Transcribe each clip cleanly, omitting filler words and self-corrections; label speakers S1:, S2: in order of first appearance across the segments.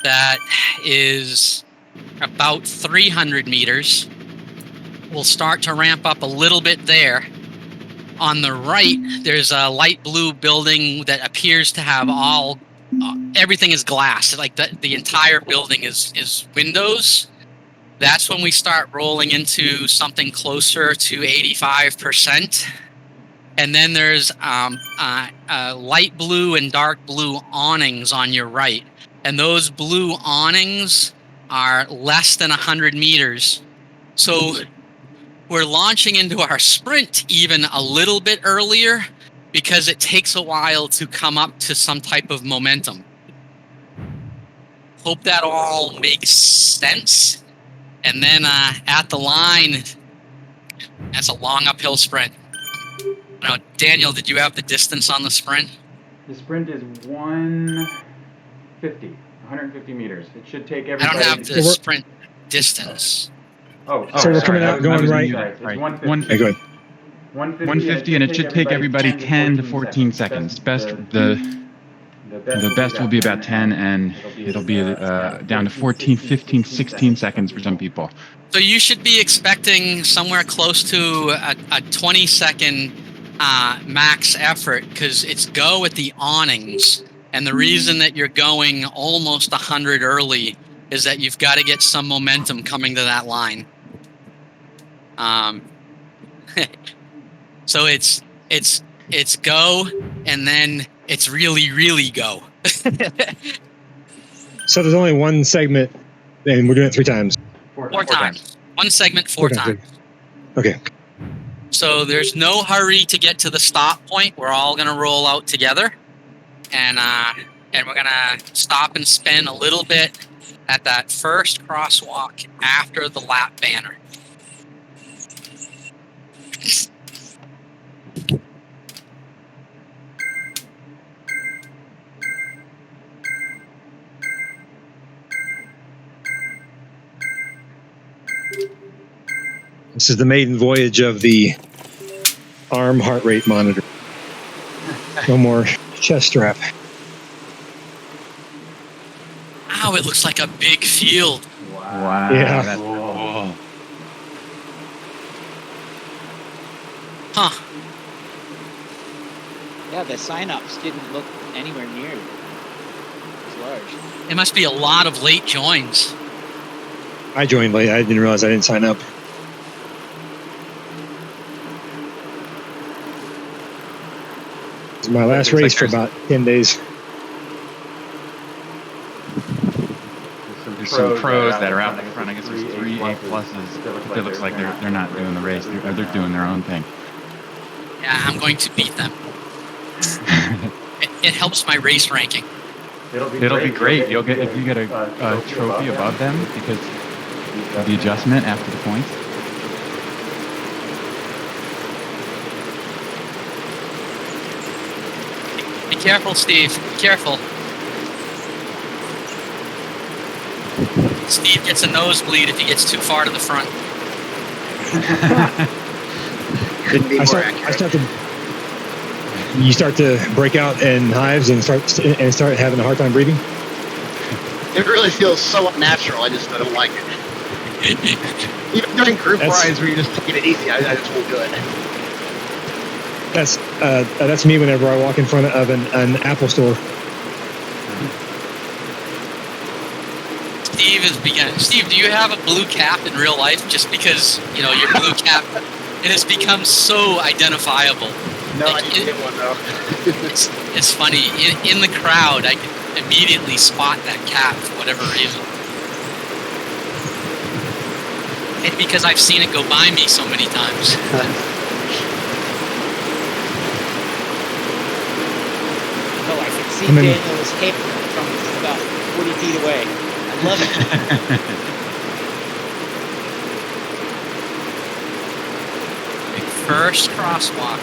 S1: that is about 300 meters. We'll start to ramp up a little bit there. On the right, there's a light blue building that appears to have everything is glass. Like the entire building is windows. That's when we start rolling into something closer to 85%. And then there's light blue and dark blue awnings on your right. And those blue awnings are less than 100 meters. So we're launching into our sprint even a little bit earlier because it takes a while to come up to some type of momentum. Hope that all makes sense. And then at the line, that's a long uphill sprint. Now, Daniel, did you have the distance on the sprint?
S2: The sprint is 150 meters. It should take everybody.
S1: I don't have the sprint distance.
S2: So
S3: we're coming out going right.
S2: It's 150.
S3: 150. Go ahead.
S2: 150, and it should take everybody 10 to 14 seconds.
S3: The best will be about 10, and it'll be down to 14, 15, 16 seconds for some people.
S1: So you should be expecting somewhere close to a 20-second max effort, because it's go at the awnings. And the reason that you're going almost 100 early is that you've got to get some momentum coming to that line. So it's go, and then it's really, really go.
S4: So there's only one segment, and we're doing it 3 times.
S1: Four times. One segment, four times.
S4: Okay.
S1: So there's no hurry to get to the stop point. We're all going to roll out together, and we're going to stop and spin a little bit at that first crosswalk after the lap banner.
S4: This is the maiden voyage of the arm heart rate monitor. No more chest strap.
S1: Wow, it looks like a big field.
S3: Wow.
S4: Yeah.
S3: That's cool.
S1: Huh.
S5: Yeah, the sign-ups didn't look anywhere near as large.
S1: It must be a lot of late joins.
S4: I joined late. I didn't realize I didn't sign up. It's my last race for about 10 days.
S3: There's some pros that are out in front. I guess there's 3 A pluses. It looks like they're not doing the race. They're doing their own thing.
S1: Yeah, I'm going to beat them. It helps my race ranking.
S3: It'll be great. You'll get if you get a trophy above them because of the adjustment after the points.
S1: Be careful, Steve. Be careful. Steve gets a nosebleed if he gets too far to the front.
S4: You start to break out in hives and start having a hard time breathing.
S6: It really feels so unnatural. I don't like it. Even during group rides where you're just taking it easy, I just won't do it.
S4: That's me whenever I walk in front of an Apple store.
S1: Steve, do you have a blue cap in real life? Just because your blue cap, it has become so identifiable.
S6: No, I need to get one though.
S1: It's funny. In the crowd, I can immediately spot that cap for whatever reason. And because I've seen it go by me so many times.
S5: Oh, I can see Daniel's hair from about 40 feet away. I love it.
S1: First crosswalk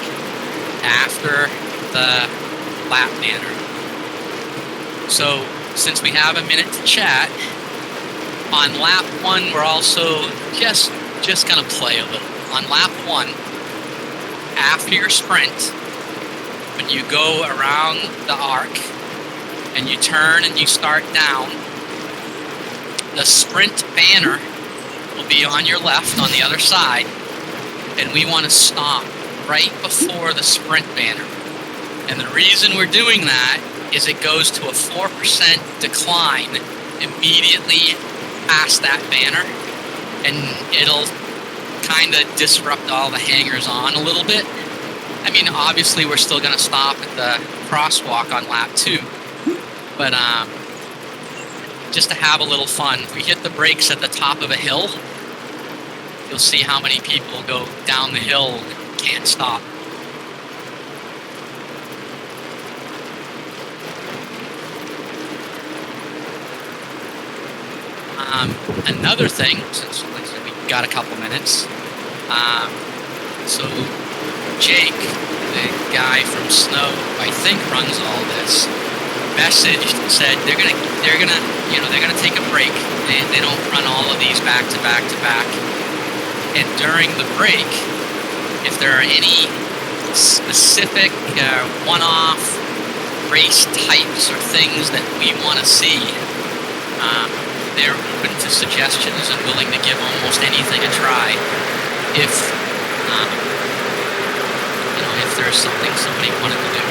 S1: after the lap banner. So, since we have a minute to chat, on lap 1, we're also just gonna play a little. On lap 1, after your sprint, when you go around the arc and you turn and you start down, the sprint banner will be on your left on the other side, and we want to stop right before the sprint banner. And the reason we're doing that is it goes to a 4% decline immediately past that banner, and it'll kind of disrupt all the hangers on a little bit. I mean, obviously we're still going to stop at the crosswalk on lap 2, but just to have a little fun, if we hit the brakes at the top of a hill, you'll see how many people go down the hill and can't stop. Another thing, since we've got a couple minutes, so Jake, the guy from Snow, I think runs all this, messaged and said they're gonna take a break. They don't run all of these back to back to back. And during the break, if there are any specific one-off race types or things that we want to see, they're open to suggestions and willing to give almost anything a try. If there's something somebody wanted to do.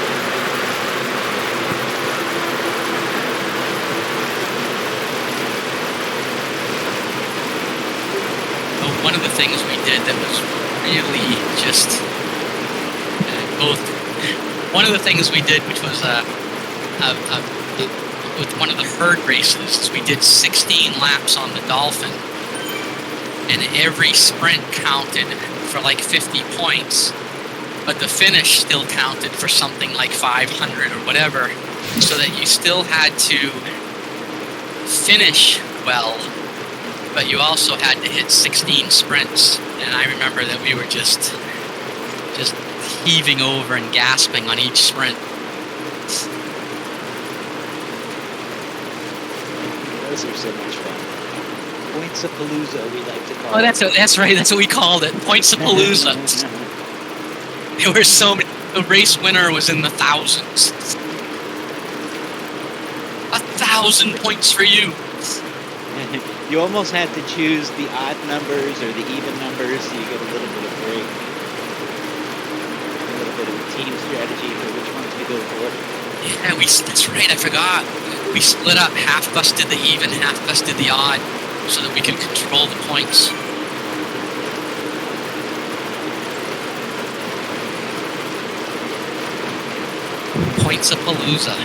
S1: One of the things we did that was really just one of the things we did, which was with one of the herd races, is we did 16 laps on the Dolphin, and every sprint counted for like 50 points, but the finish still counted for something like 500 or whatever, so that you still had to finish well, but you also had to hit 16 sprints. And I remember that we were just heaving over and gasping on each sprint.
S5: Those are so much fun. Points-a-palooza, we like to call it.
S1: Oh, that's right. That's what we called it. Points-a-palooza. There were so many. The race winner was in the thousands. 1,000 points for you.
S5: You almost had to choose the odd numbers or the even numbers, so you get a little bit of break. A little bit of a team strategy for which ones to go for.
S1: Yeah, that's right. I forgot. We split up. Half of us did the even, half of us did the odd, so that we could control the points. Points-a-palooza.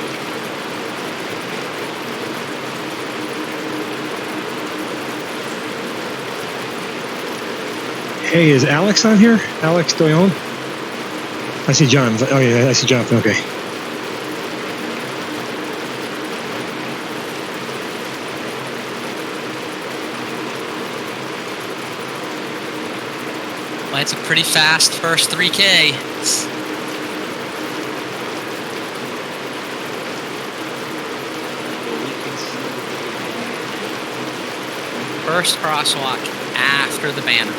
S4: Hey, is Alex on here? Alex Doyon? I see John. Oh, yeah, I see Jonathan. Okay.
S1: Well, it's a pretty fast first 3K. First crosswalk after the banner.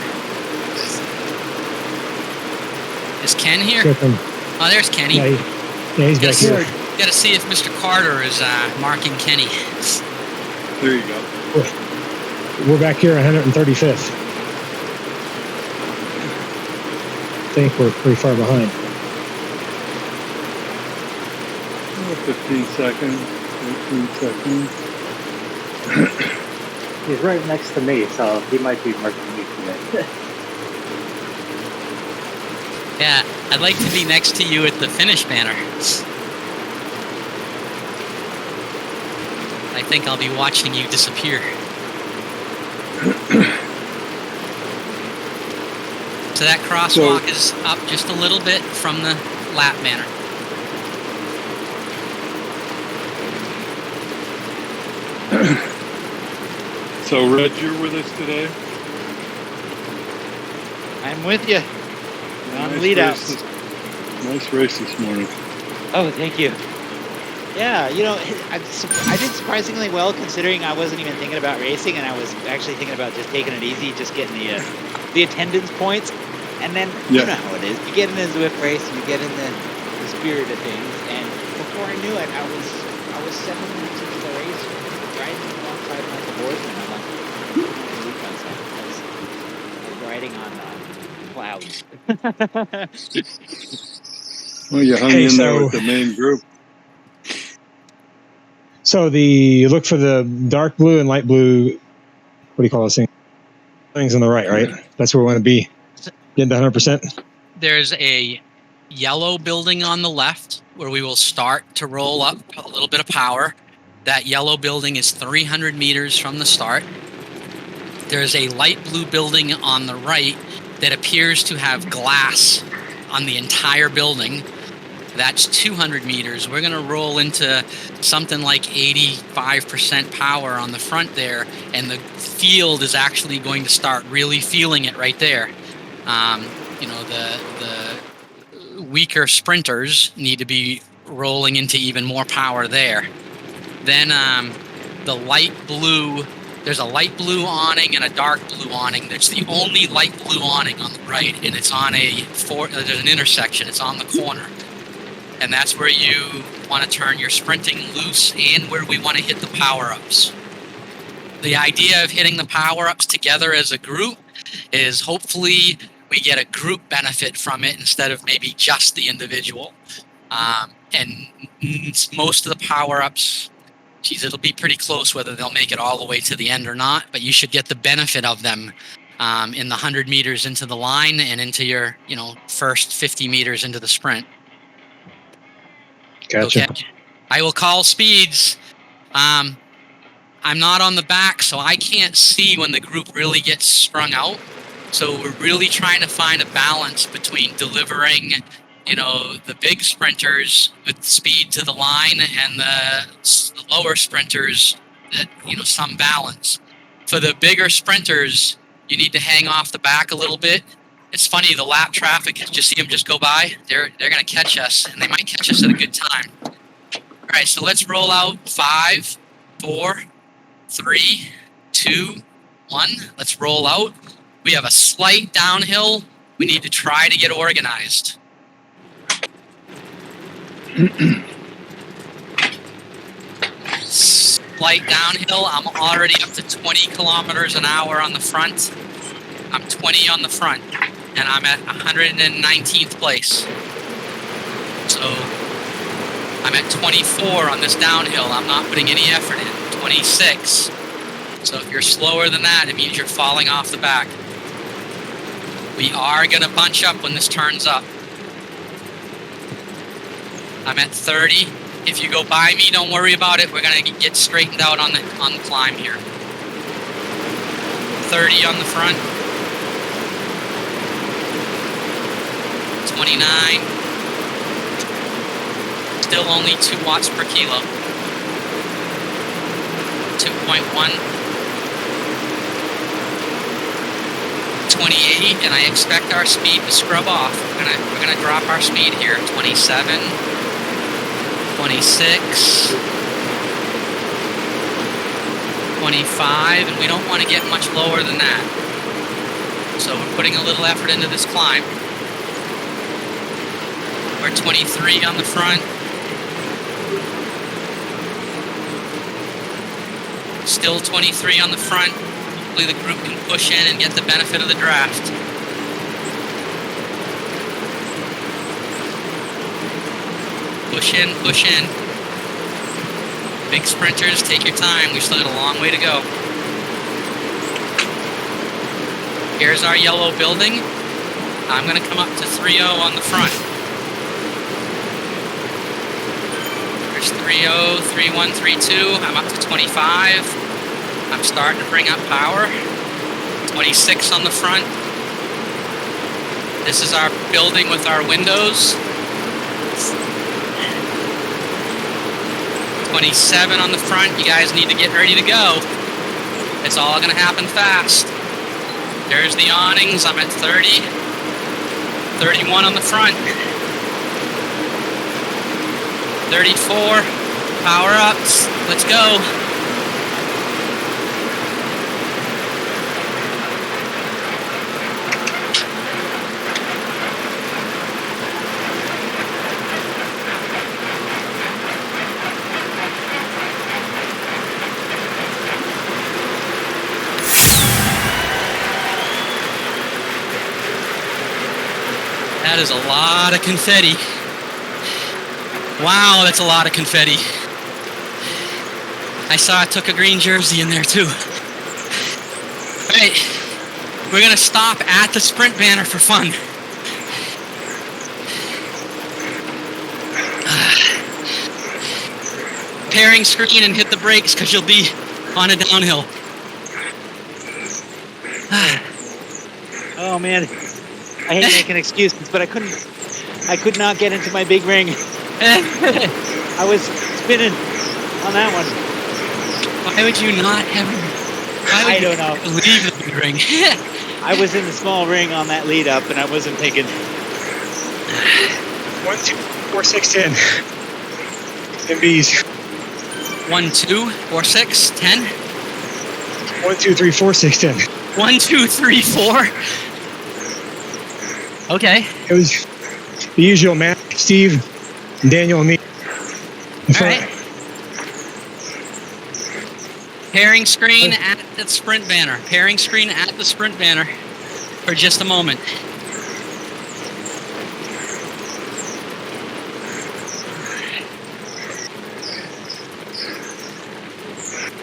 S1: Is Ken here? Oh, there's Kenny.
S4: Yeah, he's back here.
S1: Got to see if Mr. Carter is marking Kenny.
S7: There you go.
S4: We're back here at 135th. I think we're pretty far behind.
S7: 15 seconds, 18 seconds.
S8: He's right next to me, so he might be marking me today.
S1: Yeah, I'd like to be next to you at the finish banner. I think I'll be watching you disappear. So that crosswalk is up just a little bit from the lap banner.
S7: So, Reg, you're with us today?
S5: I'm with you. On lead outs.
S7: Nice race this morning.
S5: Oh, thank you. Yeah, I did surprisingly well considering I wasn't even thinking about racing, and I was actually thinking about just taking it easy, just getting the attendance points. And then, you know how it is. You get in the Zwift race, you get in the spirit of things, and before I knew it, I was 7 minutes into the race, riding alongside Michael Borsman. I'm like, clouds.
S7: Well, you hung
S4: Hey,
S7: in there
S4: so-
S7: with the main group.
S4: So you look for the dark blue and light blue. What do you call those things? Things on the right? That's where we want to be. Get to 100%.
S1: There's a yellow building on the left where we will start to roll up a little bit of power. That yellow building is 300 meters from the start. There's a light blue building on the right that appears to have glass on the entire building. That's 200 meters. We're going to roll into something like 85% power on the front there, and the field is actually going to start really feeling it right there. The weaker sprinters need to be rolling into even more power there. Then the light blue, there's a light blue awning and a dark blue awning. There's the only light blue awning on the right, and it's on there's an intersection. It's on the corner. And that's where you want to turn your sprinting loose and where we want to hit the power-ups. The idea of hitting the power-ups together as a group is hopefully we get a group benefit from it instead of maybe just the individual. And most of the power-ups, it'll be pretty close whether they'll make it all the way to the end or not, but you should get the benefit of them in the 100 meters into the line and into your first 50 meters into the sprint.
S4: Gotcha.
S1: Okay. I will call speeds. I'm not on the back, so I can't see when the group really gets sprung out. So we're really trying to find a balance between delivering, the big sprinters with speed to the line and the lower sprinters that, some balance. For the bigger sprinters, you need to hang off the back a little bit. It's funny, the lap traffic, just see them just go by. They're going to catch us, and they might catch us at a good time. All right, so let's roll out 5, 4, 3, 2, 1. Let's roll out. We have a slight downhill. We need to try to get organized. Slight downhill. I'm already up to 20 kilometers an hour on the front. I'm 20 on the front, and I'm at 119th place. So I'm at 24 on this downhill. I'm not putting any effort in. 26. So if you're slower than that, it means you're falling off the back. We are going to bunch up when this turns up. I'm at 30. If you go by me, don't worry about it. We're going to get straightened out on the climb here. 30 on the front. 29. Still only 2 watts per kilo. 2.1. 28, and I expect our speed to scrub off. We're gonna drop our speed here. 27, 26, 25, and we don't want to get much lower than that. So we're putting a little effort into this climb. We're 23 on the front. Still 23 on the front. Hopefully the group can push in and get the benefit of the draft. Push in, push in. Big sprinters, take your time. We still got a long way to go. Here's our yellow building. I'm going to come up to 3-0 on the front. There's 3-0, 3-1, 3-2. I'm up to 25. I'm starting to bring up power. 26 on the front. This is our building with our windows. 27 on the front. You guys need to get ready to go. It's all going to happen fast. There's the awnings. I'm at 30. 31 on the front. 34. Power ups. Let's go. That is a lot of confetti. Wow, that's a lot of confetti. I saw I took a green jersey in there too. All right, we're gonna stop at the sprint banner for fun. Pairing screen and hit the brakes because you'll be on a downhill.
S5: Oh man, I hate making excuses, but I could not get into my big ring. I was spinning on that one.
S1: Why would you not have?
S5: I don't know.
S1: Leave the big ring.
S5: I was in the small ring on that lead up, and I wasn't thinking.
S4: 1, 2, 4, 6, 10. MBs.
S1: 1, 2, 4, 6, 10.
S4: 1, 2, 3, 4, 6, 10.
S1: 1, 2, 3, 4. Okay.
S4: It was the usual Matt, Steve, Daniel, and me.
S1: All right. Pairing screen at the sprint banner. Pairing screen at the sprint banner for just a moment.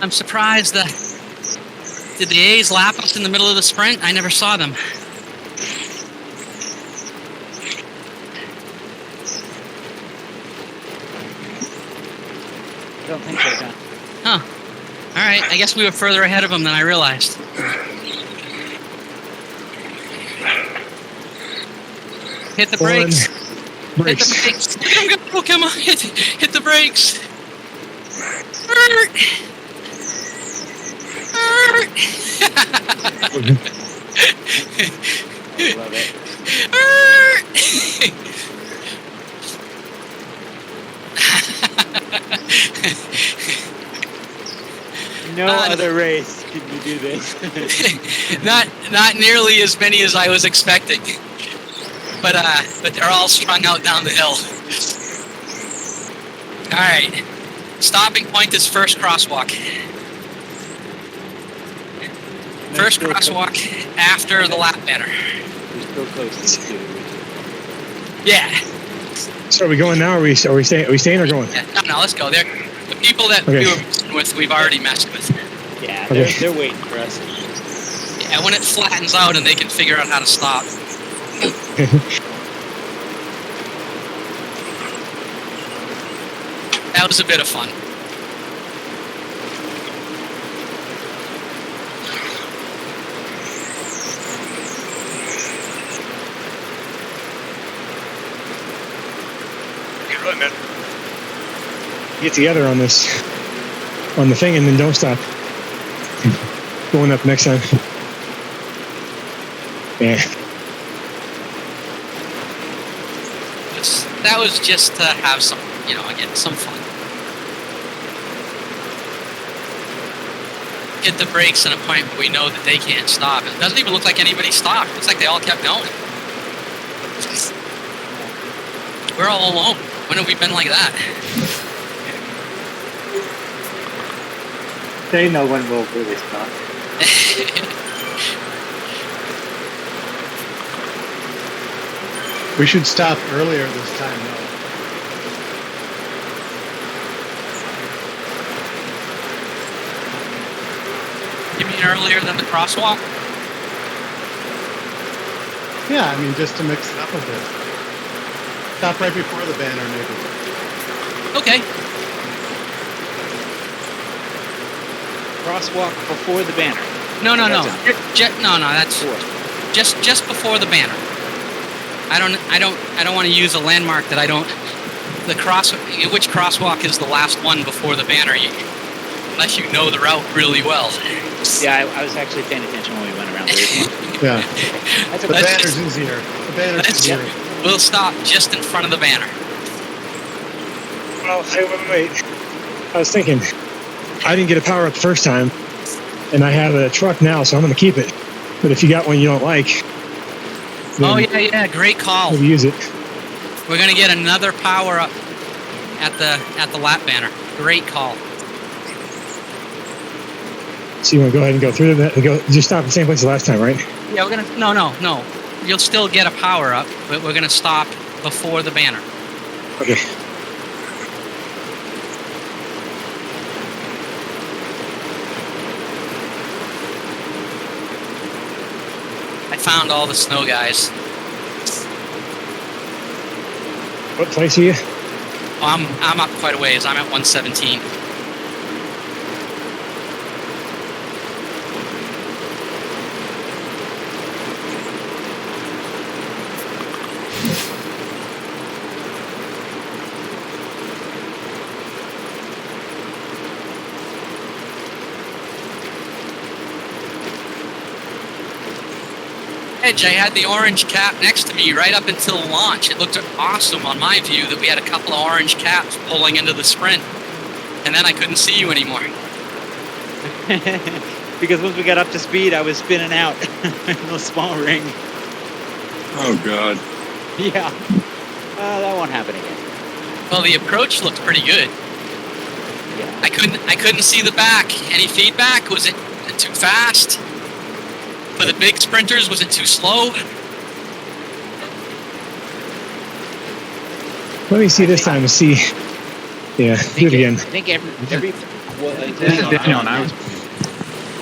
S1: I'm surprised did the A's lap us in the middle of the sprint? I never saw them.
S5: I don't think so, John.
S1: Huh. All right, I guess we were further ahead of them than I realized. Hit the brakes.
S4: Brakes.
S1: Hit the brakes. Oh, come on. Hit the brakes.
S5: I love it. No other race can you do this.
S1: not nearly as many as I was expecting, but they're all strung out down the hill. All right, stopping point is first crosswalk. First crosswalk after the lap banner.
S5: We're still close to the
S1: Yeah.
S4: So are we going now? Or are we staying? Are we staying or going?
S1: Yeah. No, let's go. The people that
S4: Okay.
S1: we were messing with, we've already messed with.
S5: Yeah,
S4: Okay.
S5: they're waiting for us.
S1: Yeah, when it flattens out and they can figure out how to stop. That was a bit of fun.
S4: Get together on the thing and then don't stop. Going up next time. Yeah.
S1: That was just to have some, again, some fun. Hit the brakes at a point where we know that they can't stop. It doesn't even look like anybody stopped. It looks like they all kept going. We're all alone. When have we been like that?
S8: They know when we'll really stop.
S6: We should stop earlier this time, though.
S1: You mean earlier than the crosswalk?
S6: Yeah, I mean, just to mix it up a bit. Stop right before the banner, maybe.
S1: Okay.
S5: Crosswalk before the banner.
S1: No.
S5: That's
S1: That's just before the banner. I don't want to use a landmark that I don't. Which crosswalk is the last one before the banner? Unless you know the route really well.
S5: Yeah, I was actually paying attention when we went around the
S6: Yeah.
S5: That's
S6: The
S5: okay.
S6: banner's easier. The banner's easier.
S1: We'll stop just in front of the banner.
S4: Well, hey, wait. I was thinking, I didn't get a power up the first time, and I have a truck now, so I'm going to keep it. But if you got one you don't like,
S1: Oh yeah, great call.
S4: maybe use it.
S1: We're gonna get another power up at the lap banner. Great call.
S4: So you want to go ahead and go through that and go? Just stop at the same place as last time, right?
S1: Yeah, we're gonna no. you'll still get a power up, but we're gonna stop before the banner.
S4: Okay.
S1: I found all the snow guys.
S4: What place are you?
S1: I'm up quite a ways. I'm at 117. Edge, I had the orange cap next to me right up until launch. It looked awesome on my view that we had a couple of orange caps pulling into the sprint. And then I couldn't see you anymore.
S5: Because once we got up to speed, I was spinning out in the small ring.
S7: Oh, God.
S5: Yeah. That won't happen again.
S1: Well, the approach looked pretty good.
S5: Yeah.
S1: I couldn't see the back. Any feedback? Was it too fast? For the big sprinters, was it too slow?
S4: Let me see this time and see. Yeah, do it again.
S5: I think every
S3: Daniel and I was.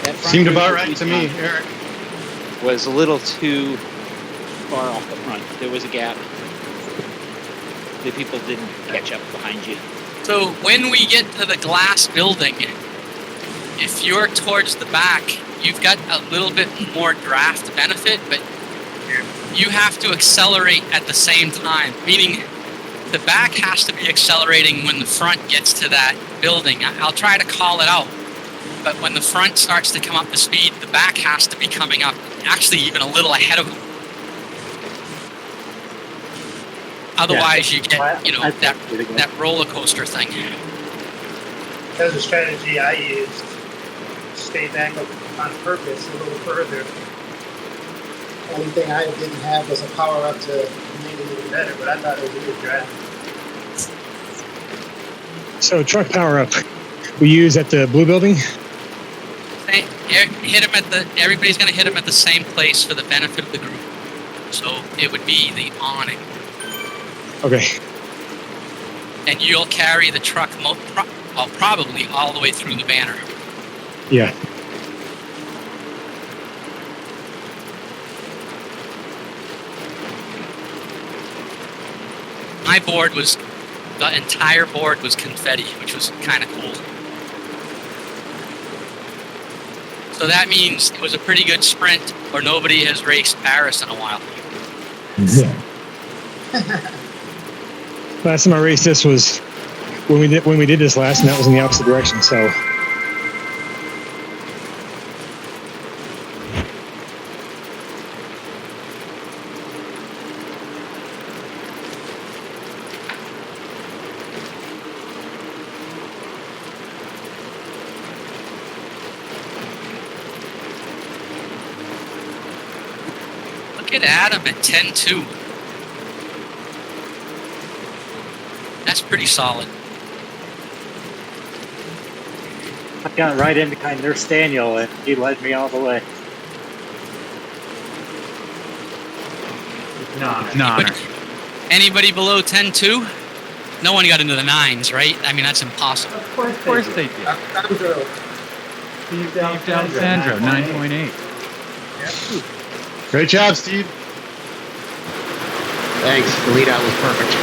S5: that front
S6: Seemed
S5: group
S6: about
S5: that
S6: right
S5: we
S6: to me,
S5: saw
S6: Eric.
S5: was a little too far off the front. There was a gap. The people didn't catch up behind you.
S1: So when we get to the glass building, if you're towards the back, you've got a little bit more draft benefit, but you have to accelerate at the same time, meaning the back has to be accelerating when the front gets to that building. I'll try to call it out, but when the front starts to come up to speed, the back has to be coming up, actually even a little ahead of them. Otherwise, you get, that roller coaster thing.
S9: That's a strategy I used. Stay back on purpose a little further. Only thing I didn't have was a power up to make it even better, but I thought it was a good draft.
S4: So truck power up, we use at the blue building.
S1: Hit them everybody's going to hit them at the same place for the benefit of the group. So it would be the awning.
S4: Okay.
S1: And you'll carry the truck probably all the way through the banner.
S4: Yeah.
S1: My board the entire board was confetti, which was kind of cool. So that means it was a pretty good sprint, or nobody has raced Paris in a while.
S4: Yeah. Last time I raced this was when we did this last, and that was in the opposite direction. So.
S1: Look at Adam at 10.2. That's pretty solid.
S8: I got right into kind of NurseDaniel, and he led me all the way.
S3: No.
S1: Anybody below 10.2? No one got into the 9s, right? I mean, that's impossible.
S3: Of course they did. Steve D'Alessandro, 9.8.
S6: Great job, Steve. Thanks. The lead out was perfect.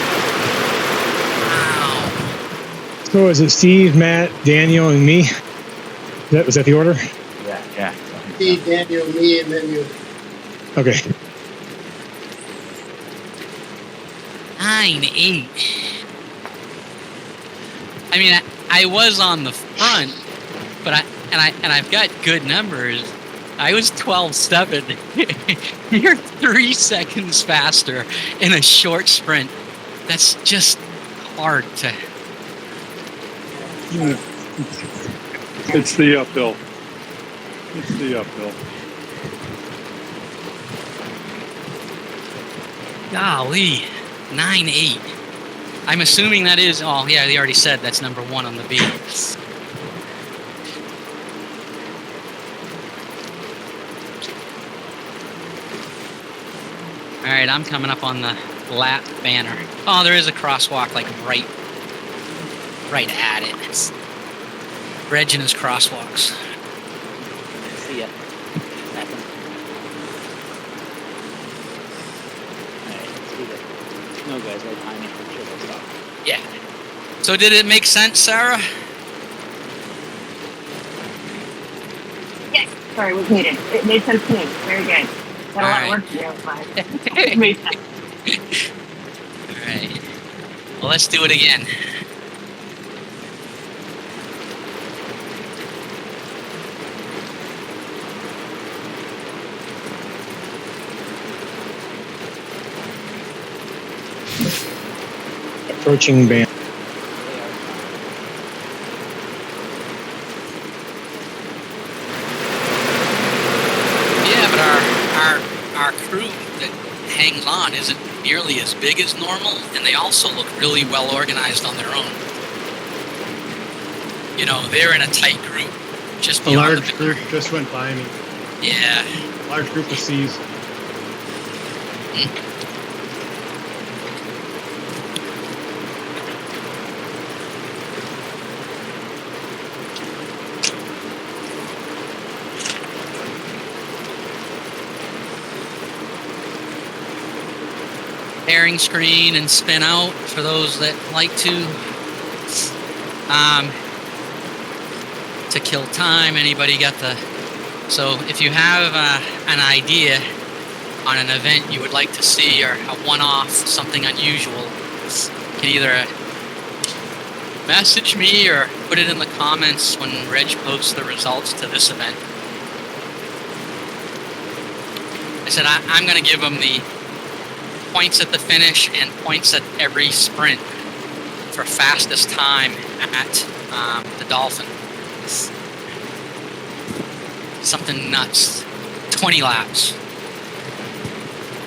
S1: Wow.
S4: So is it Steve, Matt, Daniel, and me? Was that the order?
S3: Yeah.
S9: Steve, Daniel, me, and then you.
S4: Okay.
S1: 9.8. I mean, I was on the front, but I've got good numbers. I was 12.7. You're 3 seconds faster in a short sprint. That's just hard to.
S7: Yeah. It's the uphill.
S1: Golly, 9.8. I'm assuming that is. Oh, yeah, they already said that's number 1 on the B. All right, I'm coming up on the lap banner. Oh, there is a crosswalk like right at it. It's Reg and his crosswalks.
S5: See ya. Nothing. Alright, let's do the snow guys right behind me. I'm sure they'll stop.
S1: Yeah. So did it make sense, Sarah?
S10: Yes. Sorry, was muted. It made sense to me. Very good. Got a lot of work to do, but it made sense.
S1: All right. Well, let's do it again.
S4: Approaching band.
S1: Yeah, but our crew that hangs on isn't nearly as big as normal, and they also look really well organized on their own. You know, they're in a tight group. Just
S11: A
S1: beyond
S11: large group just went by me.
S1: Yeah.
S11: Large group of C's.
S1: Pairing screen and spin out for those that like to kill time. Anybody got the... So if you have an idea on an event you would like to see, or a one-off, something unusual, you can either message me or put it in the comments when Reg posts the results to this event. I said I'm going to give them the points at the finish and points at every sprint for fastest time at the Dolphin. Something nuts. 20 laps.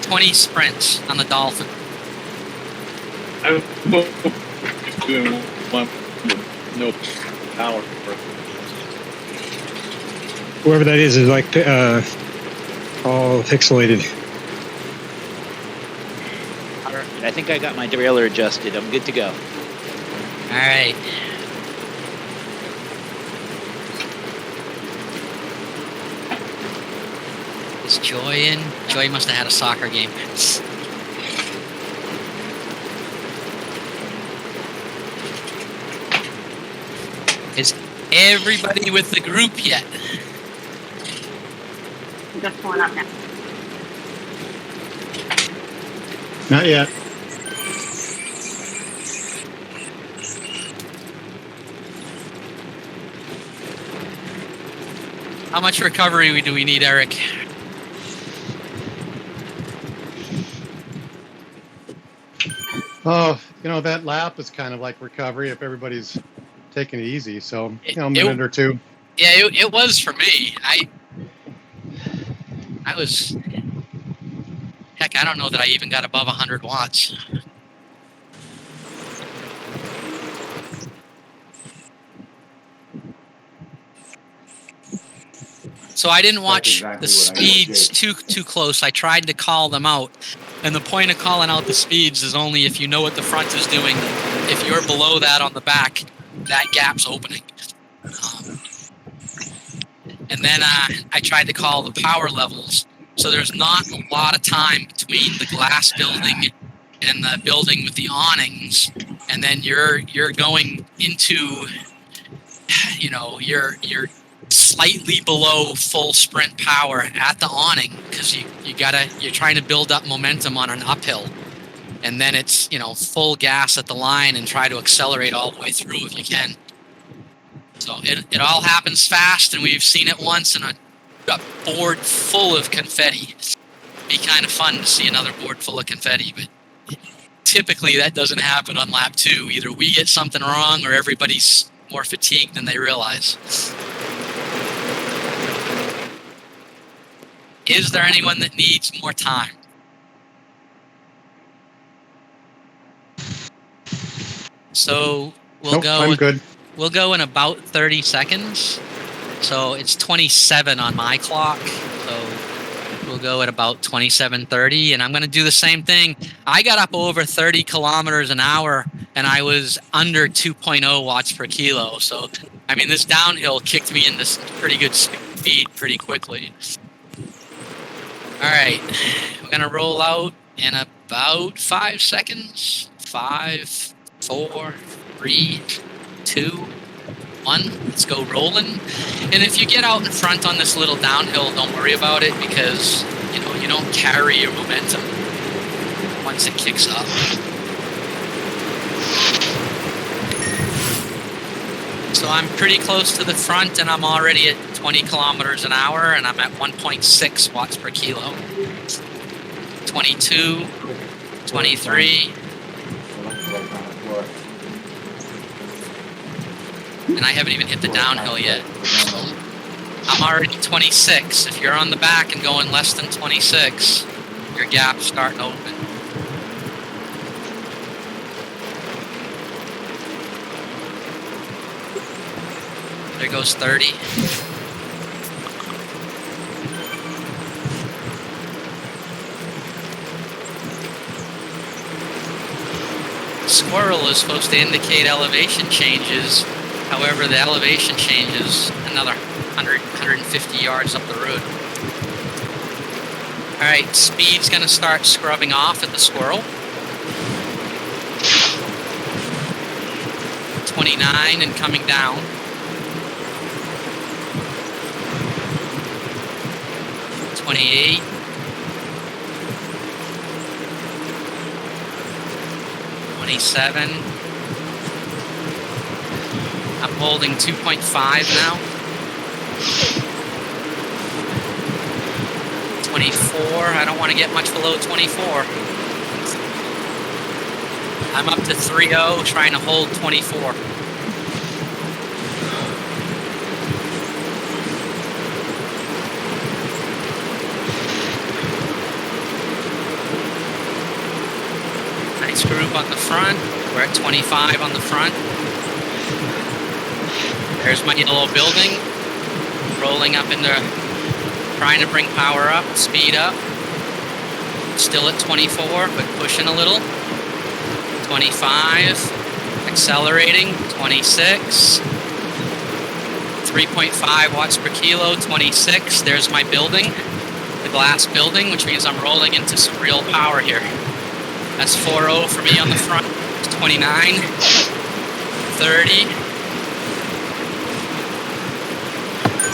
S1: 20 sprints on the Dolphin.
S7: I want no power.
S4: Whoever that is like all pixelated.
S5: I think I got my derailleur adjusted. I'm good to go.
S1: All right. Is Joy in? Joy must have had a soccer game. Is everybody with the group yet?
S10: I'm just pulling up now.
S11: Not yet.
S1: How much recovery do we need, Eric?
S11: Oh, that lap is kind of like recovery if everybody's taking it easy. So, a minute or two.
S1: Yeah, it was for me. I was... Heck, I don't know that I even got above 100 watts. So I didn't watch the speeds too close. I tried to call them out. And the point of calling out the speeds is only if you know what the front is doing. If you're below that on the back, that gap's opening. And then I tried to call the power levels. So there's not a lot of time between the glass building and the building with the awnings. And then you're going into, you're slightly below full sprint power at the awning because you're trying to build up momentum on an uphill, and then it's full gas at the line and try to accelerate all the way through if you can. So it all happens fast, and we've seen it once in a board full of confetti. It'd be kind of fun to see another board full of confetti, but typically that doesn't happen on lap 2. Either we get something wrong or everybody's more fatigued than they realize. Is there anyone that needs more time? So we'll go.
S11: I'm good.
S1: We'll go in about 30 seconds. So it's 27 on my clock. So We'll go at about 27:30, and I'm going to do the same thing. I got up over 30 kilometers an hour, and I was under 2.0 watts per kilo. So, I mean, this downhill kicked me into pretty good speed pretty quickly. All right, we're going to roll out in about 5 seconds. 5, 4, 3, 2, 1. Let's go rolling. And if you get out in front on this little downhill, don't worry about it, because you don't carry your momentum once it kicks up. So I'm pretty close to the front, and I'm already at 20 kilometers an hour, and I'm at 1.6 watts per kilo. 22, 23. And I haven't even hit the downhill yet. I'm already 26. If you're on the back and going less than 26, your gap's starting to open. There goes 30. Squirrel is supposed to indicate elevation changes. However, the elevation changes another 100, 150 yards up the road. All right, speed's going to start scrubbing off at the Squirrel. 29 and coming down. 28. 27. I'm holding 2.5 now. 24. I don't want to get much below 24. I'm up to 3.0, trying to hold 24. Nice group on the front. We're at 25 on the front. There's my yellow building. Rolling up into, trying to bring power up, speed up. Still at 24, but pushing a little. 25, accelerating, 26. 3.5 watts per kilo, 26. There's my building, the glass building, which means I'm rolling into some real power here. That's 4.0 for me on the front. 29, 30.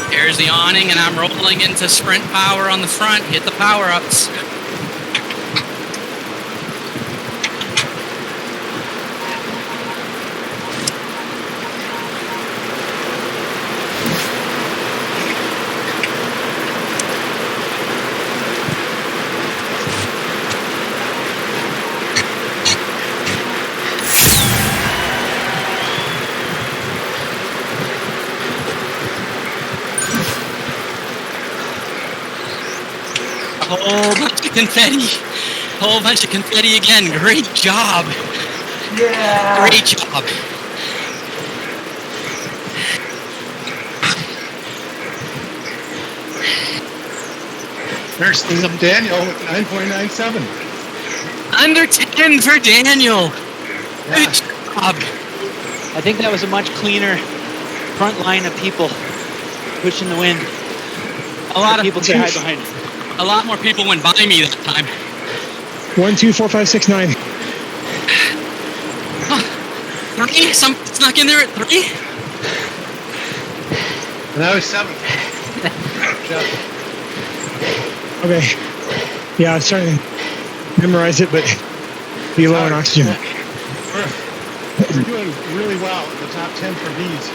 S1: There's the awning, and I'm rolling into sprint power on the front. Hit the power ups. Whole bunch of confetti again. Great job.
S10: Yeah.
S1: Great job.
S11: NurseDaniel with 9.97.
S1: Under 10 for Daniel. Good job.
S5: I think that was a much cleaner front line of people pushing the wind.
S1: A lot of
S5: people get hide behind it.
S1: A lot more people went by me that time.
S4: 1, 2, 4, 5, 6, 9.
S1: 3? Some snuck in there at 3?
S11: And I was 7.
S4: Okay. Yeah, I was trying to memorize it, but be low in oxygen.
S11: We're doing really well in the top 10 for these.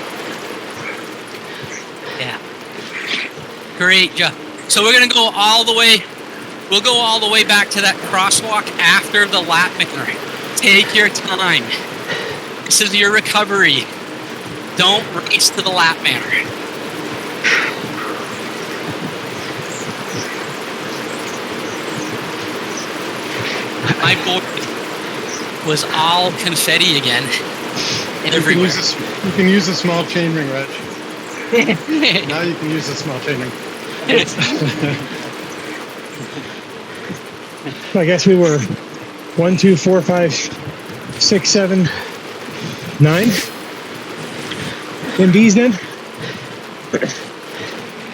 S1: Yeah. Great job. So we're going to go all the way, we'll go all the way back to that crosswalk after the lap banner. Take your time. This is your recovery. Don't race to the lap banner. My board was all confetti again. Everywhere.
S11: You can use a small chain ring, Reg. Now you can use a small chain ring.
S4: I guess we were 1, 2, 4, 5, 6, 7, 9 in B's then.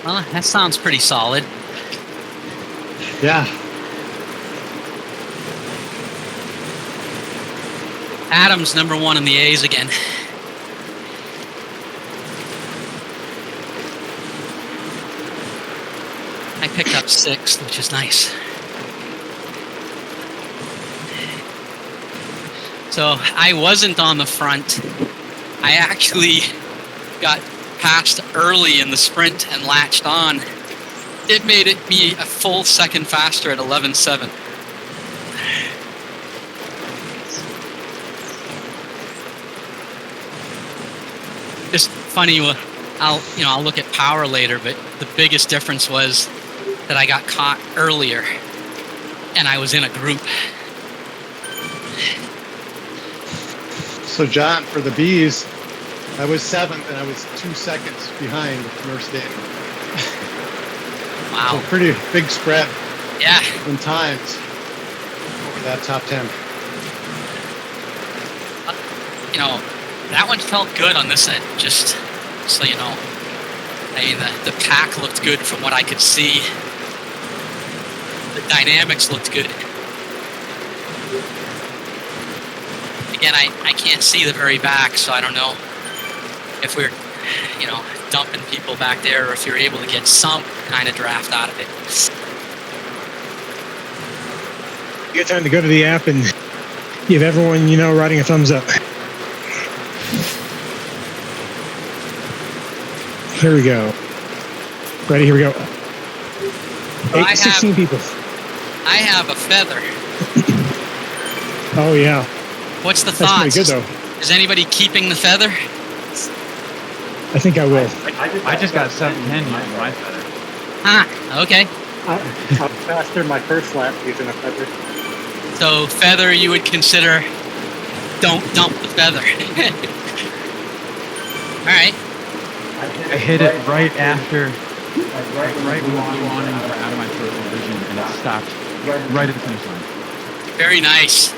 S1: Well, that sounds pretty solid.
S11: Yeah.
S1: Adam's number 1 in the A's again. I picked up 6th, which is nice. So I wasn't on the front. I actually got passed early in the sprint and latched on. It made it me a full second faster at 11.7. Just funny. I'll look at power later, but the biggest difference was that I got caught earlier, and I was in a group.
S11: So John, for the B's, I was 7th and I was 2 seconds behind NurseDaniel.
S1: Wow.
S11: So pretty big spread.
S1: Yeah.
S11: In times over that top 10.
S1: That one felt good on this end, just so you know. I mean, the pack looked good from what I could see. The dynamics looked good. Again, I can't see the very back, so I don't know if we're, dumping people back there or if you're able to get some kind of draft out of it.
S4: Good time to go to the app and give everyone riding a thumbs up. Here we go. Ready? Here we go. 16 people.
S1: I have a feather.
S4: Oh yeah.
S1: What's the
S4: That's
S1: thoughts?
S4: pretty good though.
S1: Is anybody keeping the feather?
S4: I think I will.
S3: I just got 710 using my feather.
S1: Ah, okay.
S8: I'm faster my first lap using a feather.
S1: So feather, you would consider don't dump the feather. All right.
S3: I hit it right after, right when the blue awnings were out of my peripheral vision, and it stopped right at the finish line.
S1: Very nice.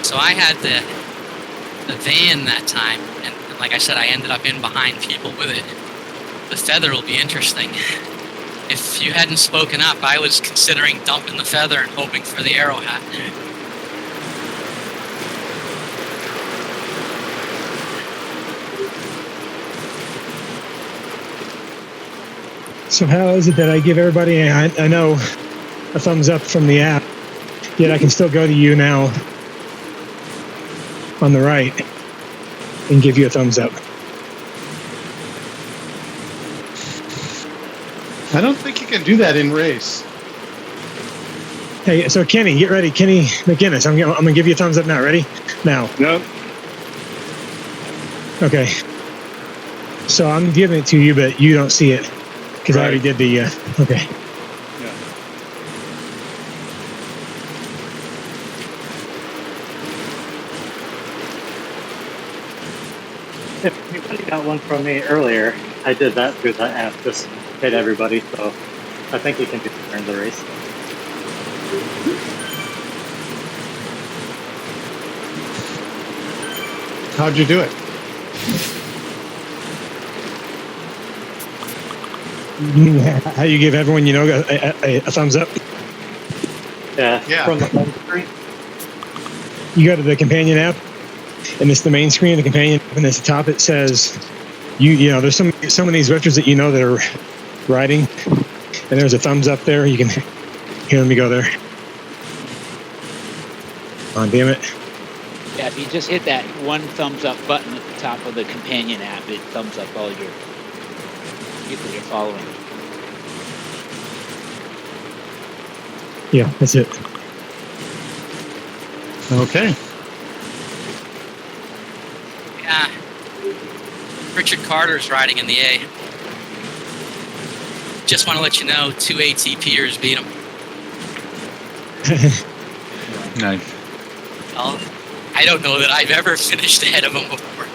S1: So I had the van that time, and like I said, I ended up in behind people with it. The feather will be interesting. If you hadn't spoken up, I was considering dumping the feather and hoping for the arrow hat.
S4: So how is it that I give everybody, I know, a thumbs up from the app, yet I can still go to you now on the right and give you a thumbs up?
S11: I don't think you can do that in race.
S4: Hey, so Kenny, get ready. Kenny McGinnis, I'm going to give you a thumbs up now. Ready? Now.
S7: No.
S4: Okay. So I'm giving it to you, but you don't see it because I already did the, okay.
S8: If anybody got one from me earlier, I did that through the app. Just hit everybody, so I think you can do it during the race.
S11: How'd you do it?
S4: How you give everyone, a thumbs up?
S8: Yeah. From the home screen.
S4: You go to the companion app, and it's the main screen of the companion app, and at the top it says, there's some of these Zwifters that that are riding, and there's a thumbs up there. You can hear me go there. Oh, damn it.
S5: Yeah, if you just hit that one thumbs up button at the top of the companion app, it thumbs up all your people you're following.
S4: Yeah, that's it.
S11: Okay.
S1: Yeah. Richard Carter's riding in the A. just want to let you know, 2 ATPers beat him.
S3: Nice.
S1: Well, I don't know that I've ever finished ahead of him before.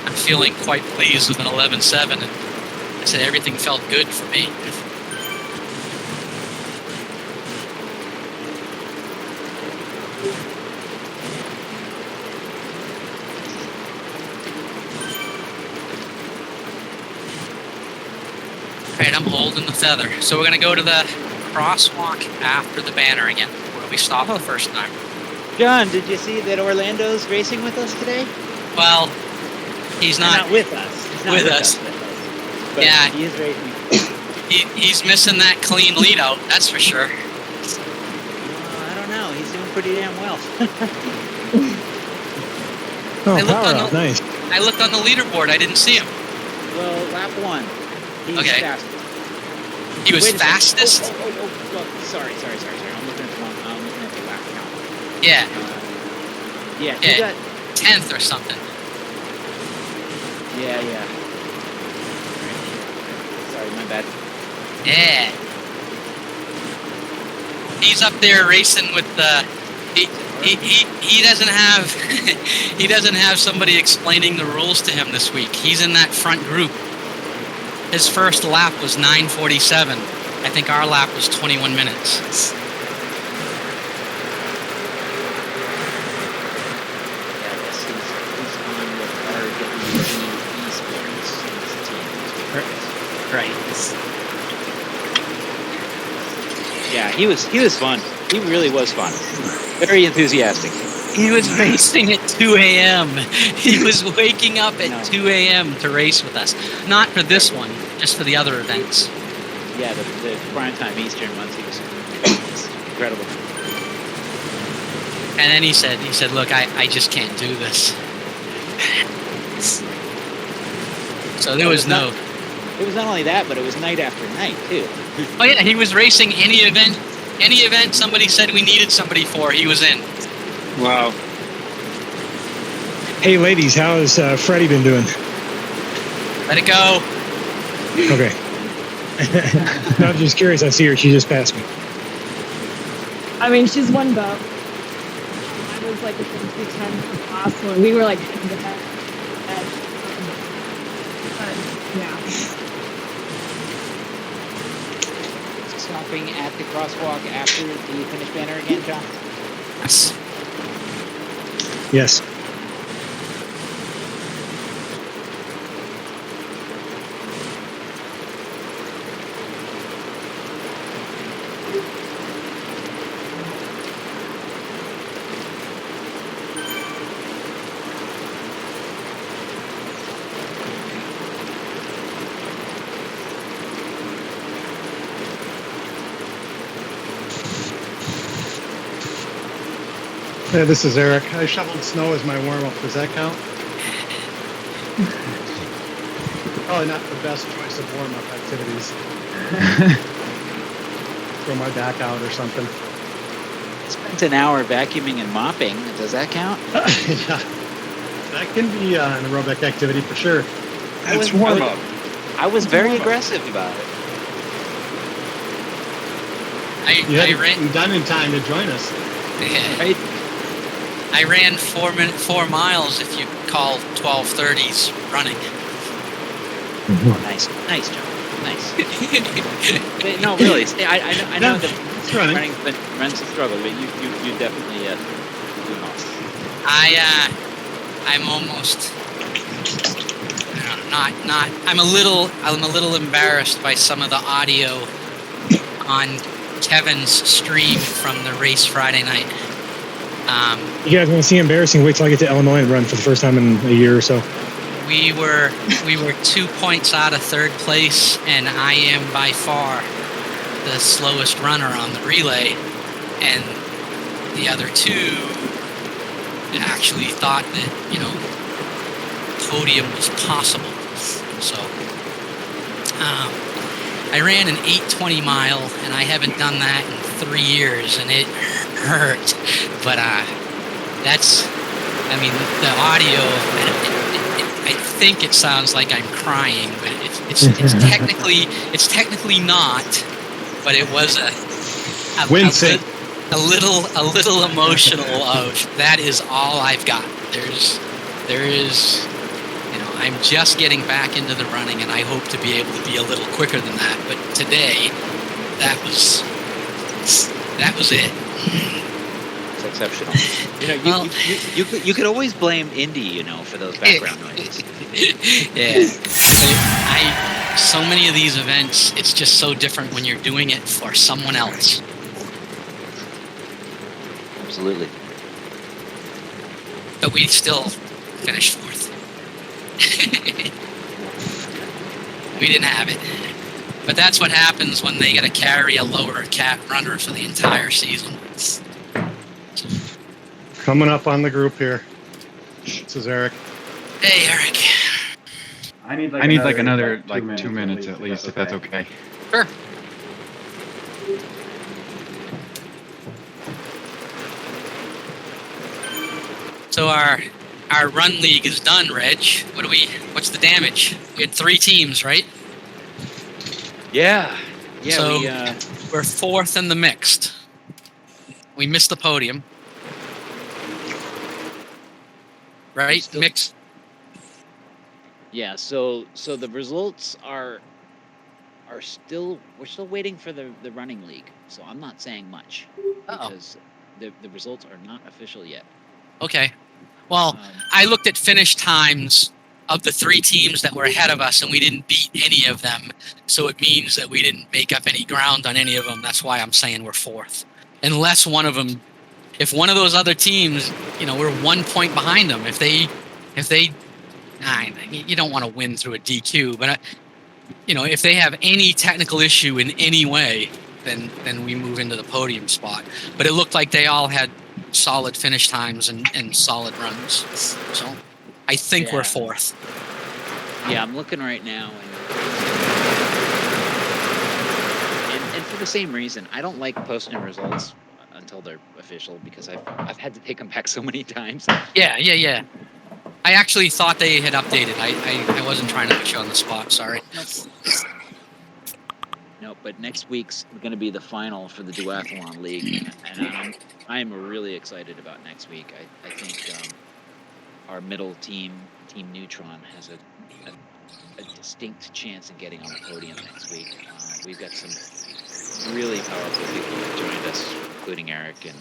S1: I'm feeling quite pleased with an 11.7, and I said everything felt good for me. Alright, I'm holding the feather. So we're going to go to the crosswalk after the banner again, where we stopped the first time.
S5: John, did you see that Orlando's racing with us today?
S1: Well, he's not
S5: with us. He's not
S1: with us.
S5: But
S1: Yeah.
S5: he is racing.
S1: He's missing that clean lead out, that's for sure.
S5: I don't know. He's doing pretty damn well.
S4: Oh,
S1: I looked
S4: power
S1: on
S4: up.
S1: the-
S4: Nice.
S1: I looked on the leaderboard, I didn't see him.
S5: Well, lap 1. He's
S1: Okay.
S5: fast.
S1: He was
S5: Wait a second.
S1: fastest?
S5: Oh, sorry. I'm looking at the lap count.
S1: Yeah,
S5: Yeah, he
S1: Yeah.
S5: got.
S1: 10th or something.
S5: Yeah. Sorry, my bad.
S1: Yeah. He's up there racing with the. He doesn't have he doesn't have somebody explaining the rules to him this week. He's in that front group. His first lap was 9:47. I think our lap was 21 minutes.
S5: Yeah, I guess he's on with our WWE Esports team.
S1: Right.
S5: Yeah, he was fun. He really was fun. Very enthusiastic.
S1: He was racing at 2 a.m. He was waking up at 2 a.m. to race with us. Not for this one, just for the other events.
S5: Yeah, the prime time Eastern ones. He was incredible.
S1: And then he said, look, I just can't do this. So there was no.
S5: It was not only that, but it was night after night too.
S1: Oh yeah, he was racing any event somebody said we needed somebody for, he was in.
S7: Wow.
S4: Hey, ladies, how has Freddie been doing?
S1: Let it go.
S4: Okay. No, I'm just curious. I see her. She just passed me.
S10: I mean, she's one boat. I was like a 2 times the last one. We were like head to head. But yeah.
S5: Stopping at the crosswalk after the finish banner again, John?
S1: Yes.
S4: Yes.
S11: Hey, this is Eric. I shoveled snow as my warm-up. Does that count? Probably not the best choice of warm-up activities. Throw my back out or something.
S5: Spent an hour vacuuming and mopping. Does that count?
S11: Yeah, that can be an aerobic activity for sure.
S7: It's warm-up.
S5: I was very aggressive about it.
S11: You
S1: I
S11: hadn't
S1: ran
S11: done in time to join us.
S5: Right?
S1: I ran 4 miles if you call 12:30s running.
S5: Oh, nice, John. Nice. But no, really. I know that
S11: It's running.
S5: running's a struggle, but you definitely do well.
S1: I'm almost not. I'm a little embarrassed by some of the audio on Kevin's stream from the race Friday night.
S4: You guys want to see embarrassing? Wait till I get to Illinois and run for the first time in a year or so.
S1: We were 2 points out of third place, and I am by far the slowest runner on the relay, and the other two actually thought that podium was possible. So I ran an 8:20 mile, and I haven't done that in 3 years, and it hurt. But I mean, the audio, I think it sounds like I'm crying, but it's technically not. But it was
S4: Wincing.
S1: a little emotional. Of that is all I've got. There is. I'm just getting back into the running, and I hope to be able to be a little quicker than that. But today, that was it.
S5: It's exceptional. You could always blame Indy, for those background noises.
S1: Yeah. So many of these events, it's just so different when you're doing it for someone else.
S5: Absolutely.
S1: But we still finished fourth. We didn't have it. But that's what happens when they got to carry a lower cat runner for the entire season.
S11: Coming up on the group here. This is Eric.
S1: Hey, Eric.
S3: I need like another 2 minutes at least, if that's okay.
S1: Sure. So our run league is done, Reg. What's the damage? We had 3 teams, right?
S5: Yeah.
S1: So we're 4th in the mixed. We missed the podium. Right? Mixed.
S5: Yeah, so the results are still, we're still waiting for the running league. So I'm not saying much because the results are not official yet.
S1: Okay. Well, I looked at finish times of the 3 teams that were ahead of us, and we didn't beat any of them. So it means that we didn't make up any ground on any of them. That's why I'm saying we're 4th. Unless one of them, if one of those other teams, we're 1 point behind them. If they, you don't want to win through a DQ, but if they have any technical issue in any way, then we move into the podium spot. But it looked like they all had solid finish times and solid runs. So I think we're 4th.
S5: Yeah, I'm looking right now, and for the same reason, I don't like posting results until they're official because I've had to take them back so many times.
S1: Yeah. I actually thought they had updated. I wasn't trying to put you on the spot. Sorry.
S5: No, but next week's going to be the final for the duathlon league, and I'm really excited about next week. I think our middle team, Team Neutron, has a distinct chance of getting on the podium next week. We've got some really powerful people that joined us, including Eric and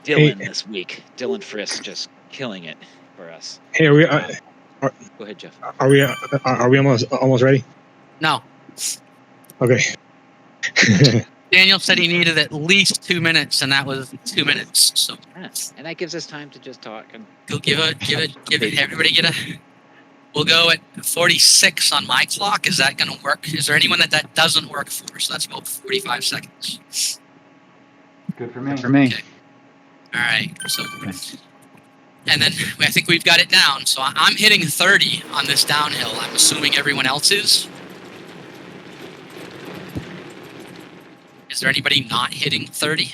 S5: Dylan this week. Dylan Frisk just killing it for us.
S4: Hey,
S5: Go ahead, Jeff.
S4: Are we almost ready?
S1: No.
S4: Okay.
S1: Daniel said he needed at least 2 minutes, and that was 2 minutes. So,
S5: and that gives us time to just talk. And
S1: go give it. Everybody get a. We'll go at 46 on my clock. Is that going to work? Is there anyone that doesn't work for? So that's about 45 seconds.
S3: Good for me.
S1: Okay. All right. So, and then I think we've got it down. So I'm hitting 30 on this downhill. I'm assuming everyone else is. Is there anybody not hitting 30?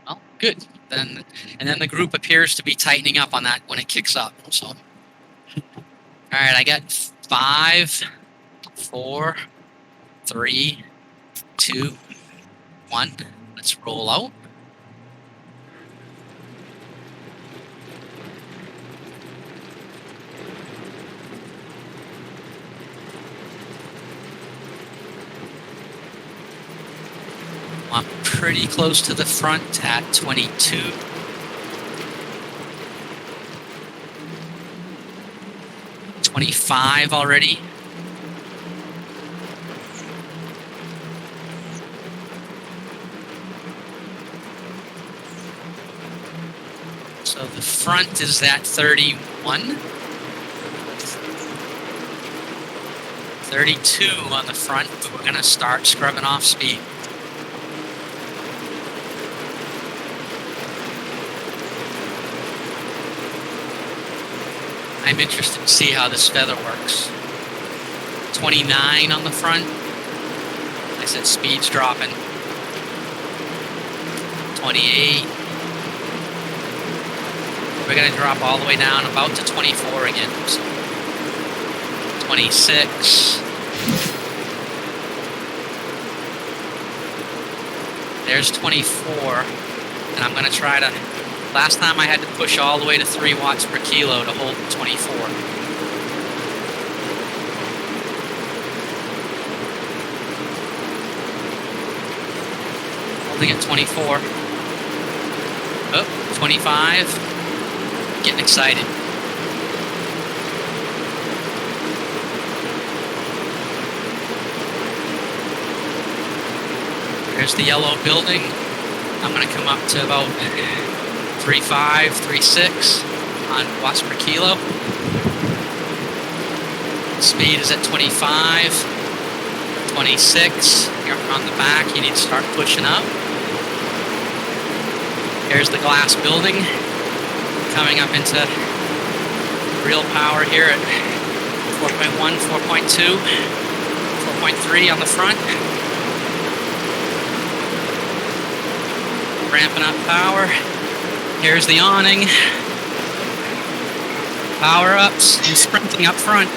S1: Well, good. And then the group appears to be tightening up on that when it kicks up. So, all right, I got 5, 4, 3, 2, 1. Let's roll out. I'm pretty close to the front at 22. $25 already. So the front is at 31. 32 on the front, but we're going to start scrubbing off speed. I'm interested to see how this feather works. 29 on the front. I said speed's dropping. 28. We're going to drop all the way down about to 24 again. So 26. There's 24. And I'm going to try to... Last time I had to push all the way to 3 watts per kilo to hold 24. Holding at 24. Oh, 25. Getting excited. There's the yellow building. I'm going to come up to about 3.5, 3.6 on watts per kilo. Speed is at 25, 26. You're on the back, you need to start pushing up. Here's the glass building. Coming up into real power here at 4.1, 4.2, 4.3 on the front. Ramping up power. Here's the awning. Power ups and sprinting up front.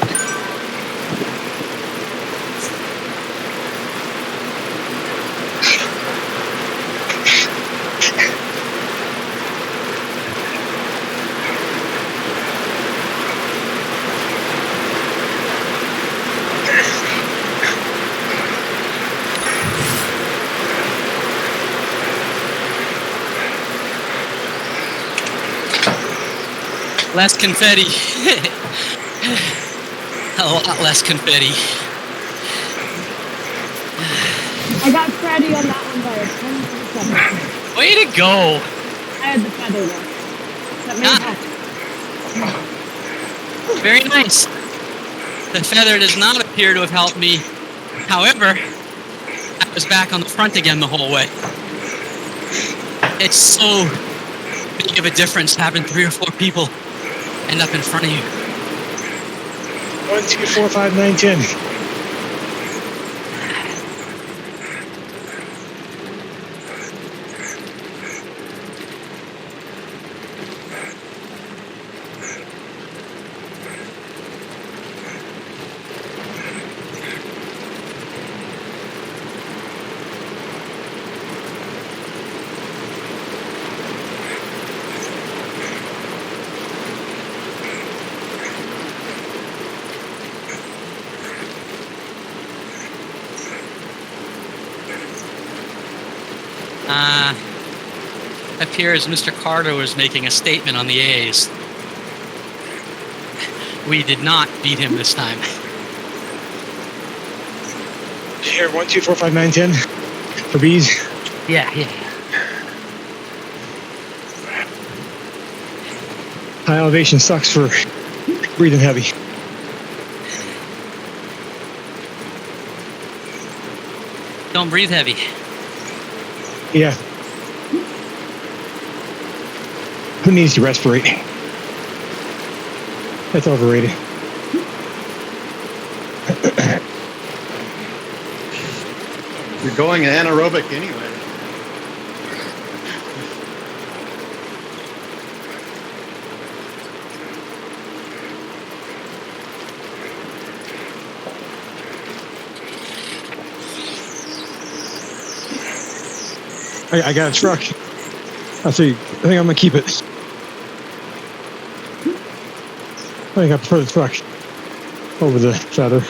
S1: Less confetti. A lot less confetti.
S10: I got Freddy on that one by a 10%.
S1: Way to go.
S10: I had the feather though. That made help.
S1: Very nice. The feather does not appear to have helped me. However, I was back on the front again the whole way. It's so big of a difference having 3 or 4 people end up in front of you.
S4: 1, 2, 4, 5, 9, 10.
S1: Appears Mr. Carter was making a statement on the A's. We did not beat him this time.
S4: Here, 1, 2, 4, 5, 9, 10 for bees.
S1: Yeah.
S4: High elevation sucks for breathing heavy.
S1: Don't breathe heavy.
S4: Yeah. Who needs to respirate? That's overrated.
S11: You're going anaerobic anyway.
S4: I got a truck. I think I'm gonna keep it. I think I prefer the truck over the feather.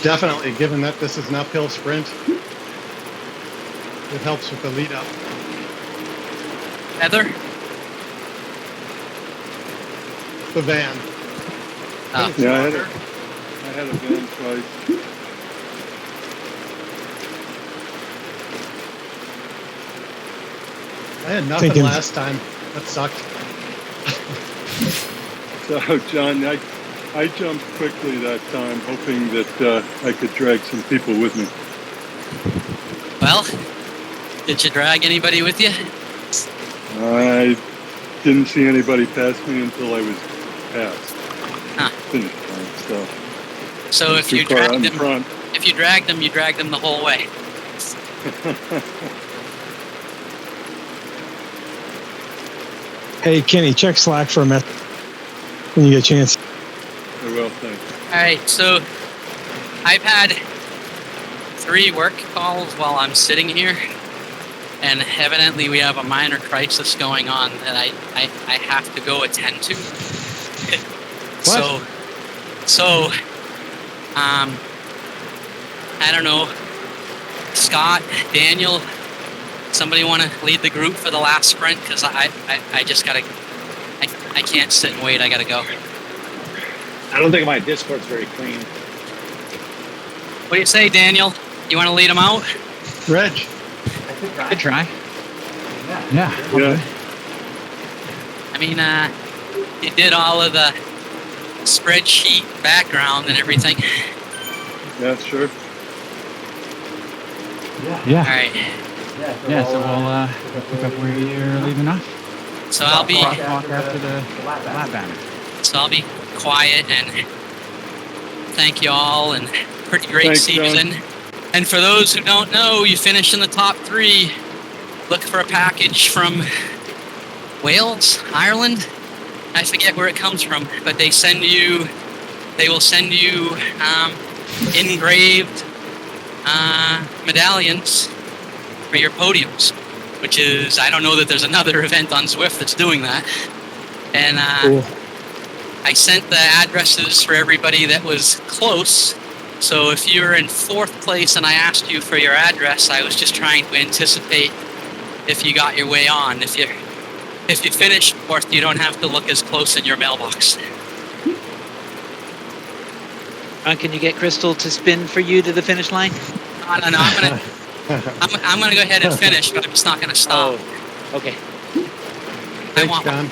S11: Definitely, given that this is an uphill sprint, it helps with the lead up.
S1: Feather?
S11: The van.
S1: Oh.
S7: Yeah, I had a van twice.
S11: I had nothing last time. That sucked.
S7: So, John, I jumped quickly that time, hoping that I could drag some people with me.
S1: Well, did you drag anybody with you?
S7: I didn't see anybody pass me until I was past. Finish line,
S1: so if you dragged them, you dragged them the whole way.
S4: Hey, Kenny, check Slack for a message when you get a chance.
S7: I will, thanks.
S1: All right, so I've had 3 work calls while I'm sitting here, and evidently we have a minor crisis going on that I have to go attend to. So, I don't know, Scott, Daniel, somebody want to lead the group for the last sprint? Because I just gotta, I can't sit and wait. I gotta go.
S5: I don't think my Discord's very clean.
S1: What do you say, Daniel? You want to lead them out?
S11: Reg.
S3: Good try. Yeah.
S7: Yeah.
S1: I mean, you did all of the spreadsheet background and everything.
S7: Yeah, sure.
S3: Yeah.
S1: All right.
S3: Yeah, so we'll pick up where you're leaving off.
S1: So I'll be
S3: Crosswalk after the lap banner.
S1: So I'll be quiet and thank you all, and pretty great
S7: Thanks,
S1: season.
S7: John.
S1: And for those who don't know, you finish in the top 3. Look for a package from Wales, Ireland. I forget where it comes from, but they will send you engraved medallions for your podiums, which is, I don't know that there's another event on Zwift that's doing that. And
S4: Cool.
S1: I sent the addresses for everybody that was close. So if you were in 4th place and I asked you for your address, I was just trying to anticipate if you got your way on. If you finish 4th, you don't have to look as close in your mailbox.
S5: Can you get Crystal to spin for you to the finish line?
S1: No. I'm gonna go ahead and finish, but I'm just not gonna stop.
S5: Oh, okay.
S11: Thanks, John.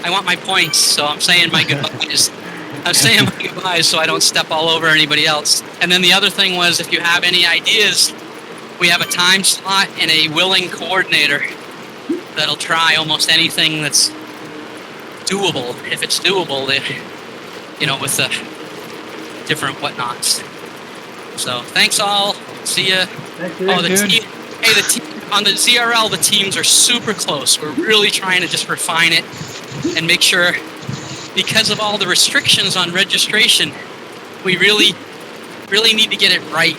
S1: I want my points, so I'm saying my goodbyes. I'm saying my goodbyes so I don't step all over anybody else. And then the other thing was, if you have any ideas, we have a time slot and a willing coordinator that'll try almost anything that's doable. If it's doable, with the different whatnots. So thanks all. See ya. Oh, the team on the ZRL, the teams are super close. We're really trying to just refine it and make sure, because of all the restrictions on registration, we really need to get it right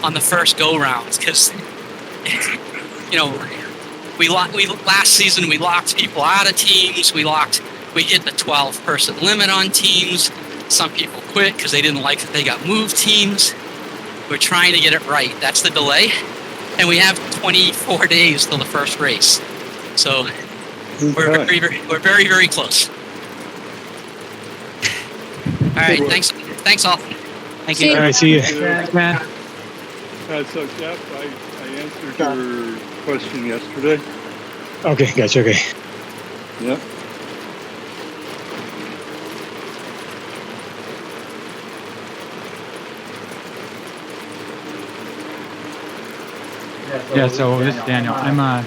S1: on the first go rounds, because last season we locked people out of teams. We hit the 12-person limit on teams. Some people quit because they didn't like that they got moved teams. We're trying to get it right. That's the delay. And we have 24 days till the first race. So we're very, very close. All right, thanks all. Thank you.
S4: All right, see you.
S3: Thanks, man.
S7: So, Jeff, I answered your question yesterday.
S4: Okay, gotcha. Okay.
S7: Yep.
S3: Yeah, so this is Daniel. I'm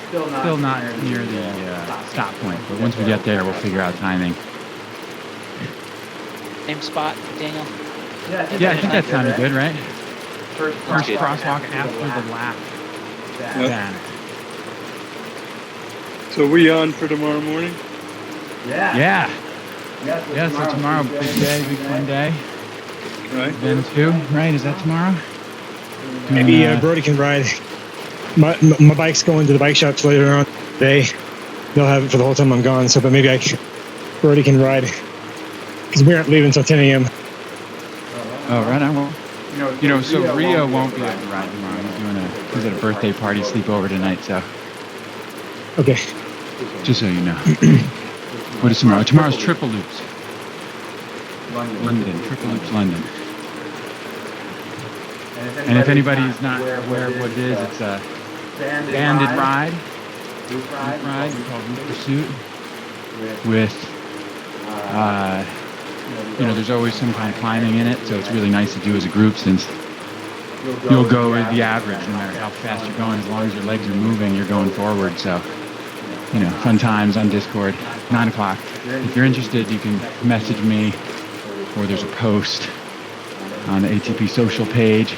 S3: still not near the stop point, but once we get there, we'll figure out timing.
S5: Same spot, Daniel?
S3: Yeah, I think that sounded good, right? First crosswalk after the lap banner.
S7: So we on for tomorrow morning?
S3: Yeah. Yeah, so tomorrow, big day, big fun day.
S7: Right.
S3: Then 2, right? Is that tomorrow?
S4: Maybe Brody can ride. My bike's going to the bike shops later on today. They'll have it for the whole time I'm gone. So, but maybe Brody can ride, because we aren't leaving until 10 a.m.
S3: Oh, right on. Well, so Rio won't be able to ride tomorrow. He's at a birthday party sleepover tonight. So,
S4: Okay.
S3: just so you know. What is tomorrow? Tomorrow's Triple Loops. London. Triple Loops London. And if anybody's not aware of what it is, it's a banded ride. Loop ride, we call it Loop Pursuit. With, there's always some kind of climbing in it, so it's really nice to do as a group, since you'll go with the average, no matter how fast you're going. As long as your legs are moving, you're going forward. So, fun times on Discord, 9 o'clock. If you're interested, you can message me, or there's a post on the ATP social page.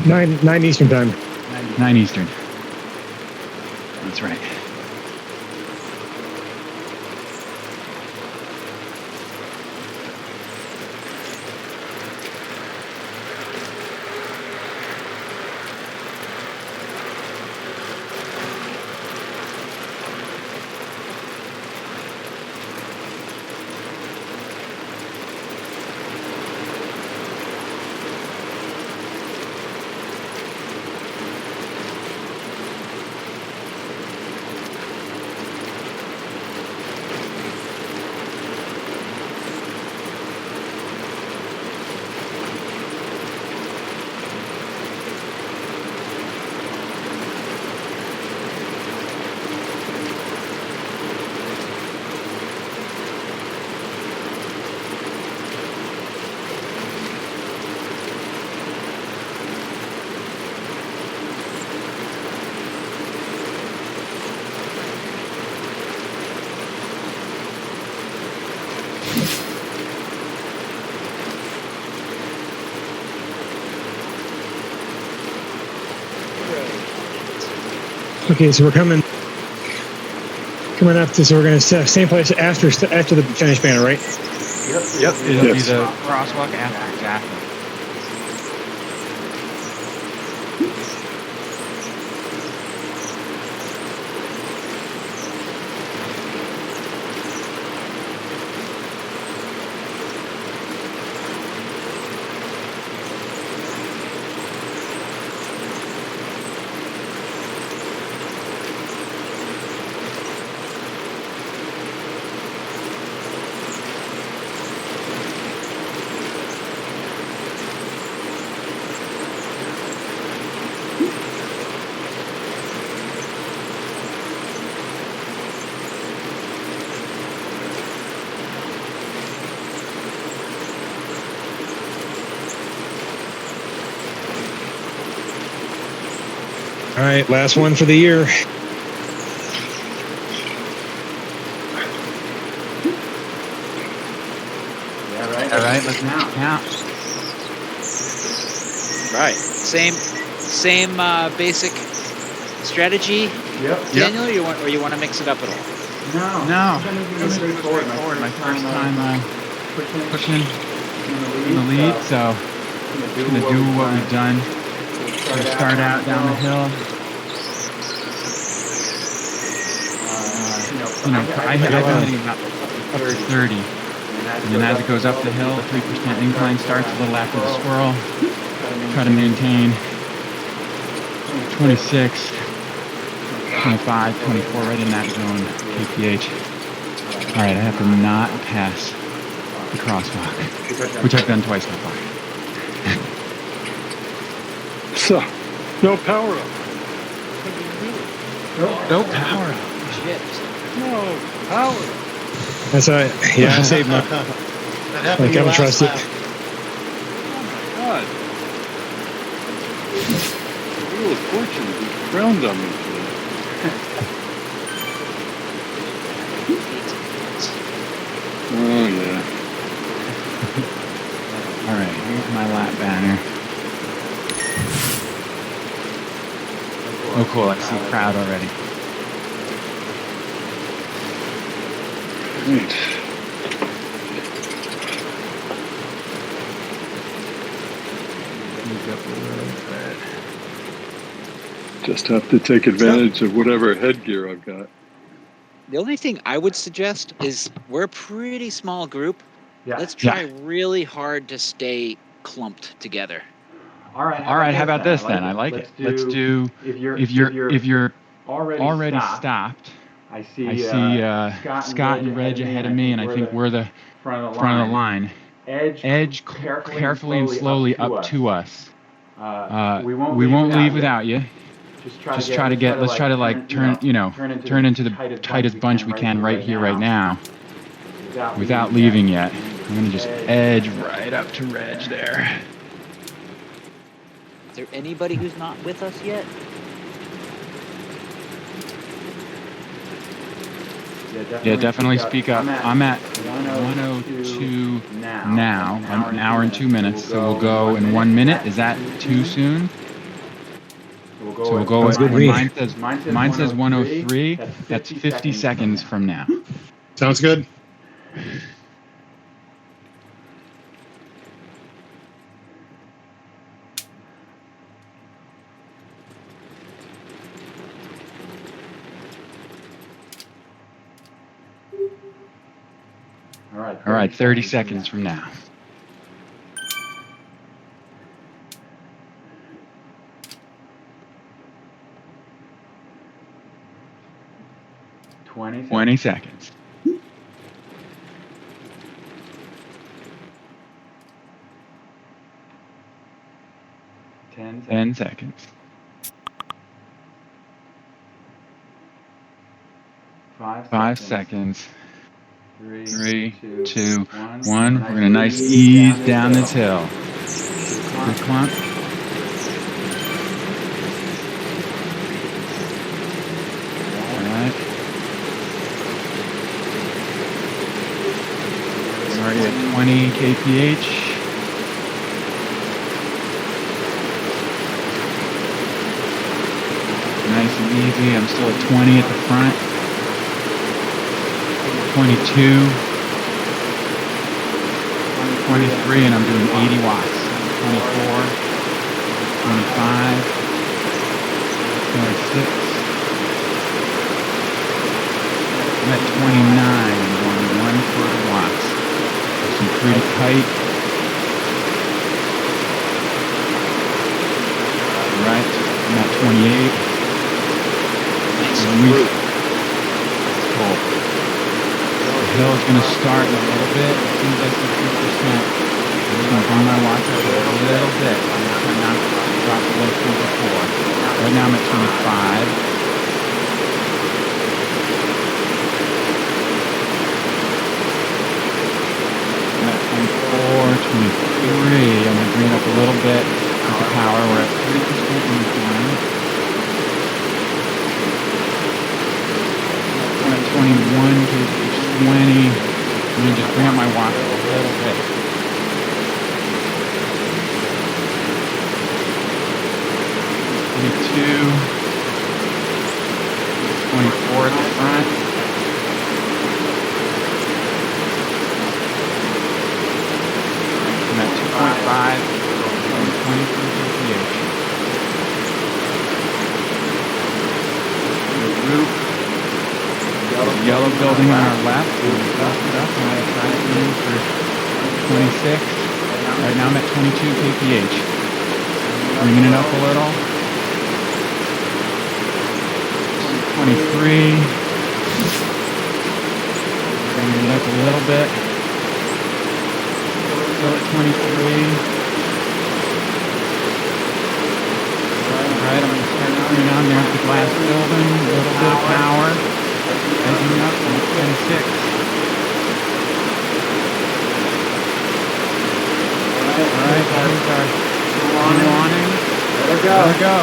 S4: 9 Eastern time.
S3: 9 Eastern. That's right.
S4: Okay, so we're coming up to, so we're going to same place after the finish banner, right?
S2: Yep. It'll be
S7: Yes.
S2: the crosswalk after, exactly.
S4: All right, last one for the year.
S2: All right, let's count.
S5: Right. Same basic strategy, Daniel. Or you want to mix it up at all?
S2: No. It was straightforward. My first time pushing in the lead, so just gonna do what we've done. We start out down the hill. I've been hitting about up to 30. And then as it goes up the hill, the 3% incline starts a little after the swirl. Try to maintain 26, 25, 24, right in that zone, kph. All right, I have to not pass the crosswalk, which I've done twice so far.
S7: So, no power up.
S2: No power up.
S7: No power up.
S4: That's all right. Yeah, I saved my.
S6: That happened
S4: Like,
S6: to
S4: I
S6: me
S4: don't
S6: last
S4: trust it.
S6: lap.
S7: God. Wheel of Fortune is frowned on me today. Oh, yeah.
S2: All right, here's my lap banner. Oh, cool. I see the crowd already.
S7: Right.
S2: Sneak up a little bit.
S7: Just have to take advantage of whatever headgear I've got.
S5: The only thing I would suggest is we're a pretty small group. Let's try really hard to stay clumped together.
S2: All right, how about this then? I like it. Let's do if you're already stopped. I see Scott and Reg ahead of me, and I think we're the front of the line. Edge carefully and slowly up to us. We won't leave without you. Just try to get. Let's try to like turn into the tightest bunch we can right here, right now, without leaving yet. I'm gonna just edge right up to Reg there.
S5: Is there anybody who's not with us yet?
S2: Yeah, definitely speak up. I'm at 102 now. An hour and 2 minutes, so we'll go in 1 minute. Is that too soon? So we'll go when mine says 103. That's 50 seconds from now.
S11: Sounds good.
S2: All right, 30 seconds from now. Twenty seconds. Ten seconds. 5 seconds. 3, 2, 1. We're gonna nice ease down this hill. Good clump. All right. We're already at 20 kph. Nice
S3: and easy. I'm still at 20 at the front. 22. 23, and I'm doing 80 watts. 24. 25. 26. I'm at 29 and going 140 watts. Some pretty tight. Right, I'm at 28.
S5: Nice
S3: And
S5: group.
S3: cool. The hill's going to start in a little bit. As soon as I see 2%, I'm just going to bring my watch up a little bit. I'm just going to not drop below 24. Right now I'm at 25. I'm at 24, 23. I'm going to bring it up a little bit with the power. We're at 30% in the time. I'm at 21 to 20. I'm going to just bring up my watch a little bit. Two, 24 at the front. I'm at 2.5, going 23 kph. The group, the yellow building on our left, and we dust it up, and I try it in for 26. Right now I'm at 22 kph. Bringing it up a little. 23. Bringing it up a little bit. Still at 23. Alright, I'm going to start turning on there at the glass building. A little bit of power. Edging up. I'm at 26. Alright, there's our awning. Let her go. Let her go.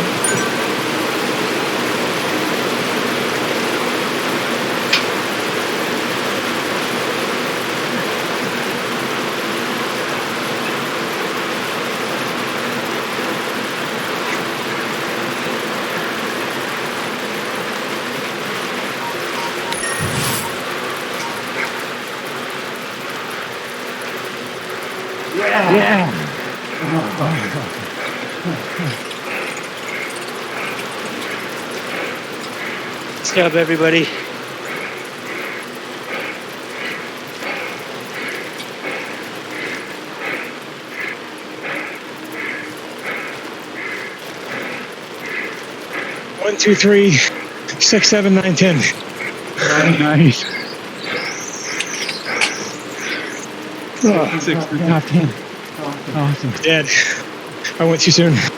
S3: Yeah.
S5: Good job, everybody.
S4: One, 2, 3, 6, 7, 9, 10.
S3: Nice.
S4: Oh,
S3: 6 for top 10. Awesome.
S4: Dad, I went too soon.
S3: How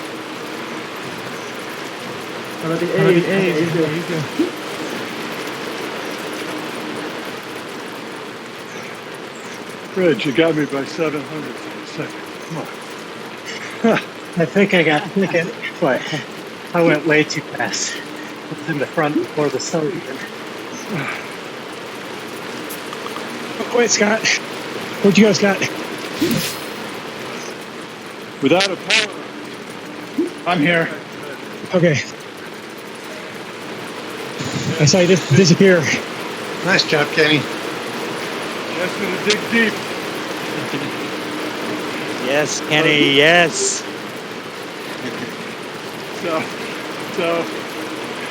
S3: about the A's? There you go.
S7: Fred, you got me by 700 for a second. Come on.
S8: I think I got. What? I went way too fast. I was in the front before the sun even.
S4: Oh, wait, Scott. What you guys got?
S7: Without a power.
S4: I'm here. Okay. I saw you just disappear.
S11: Nice job, Kenny.
S7: That's gonna dig deep.
S5: Yes, Kenny, yes.
S7: So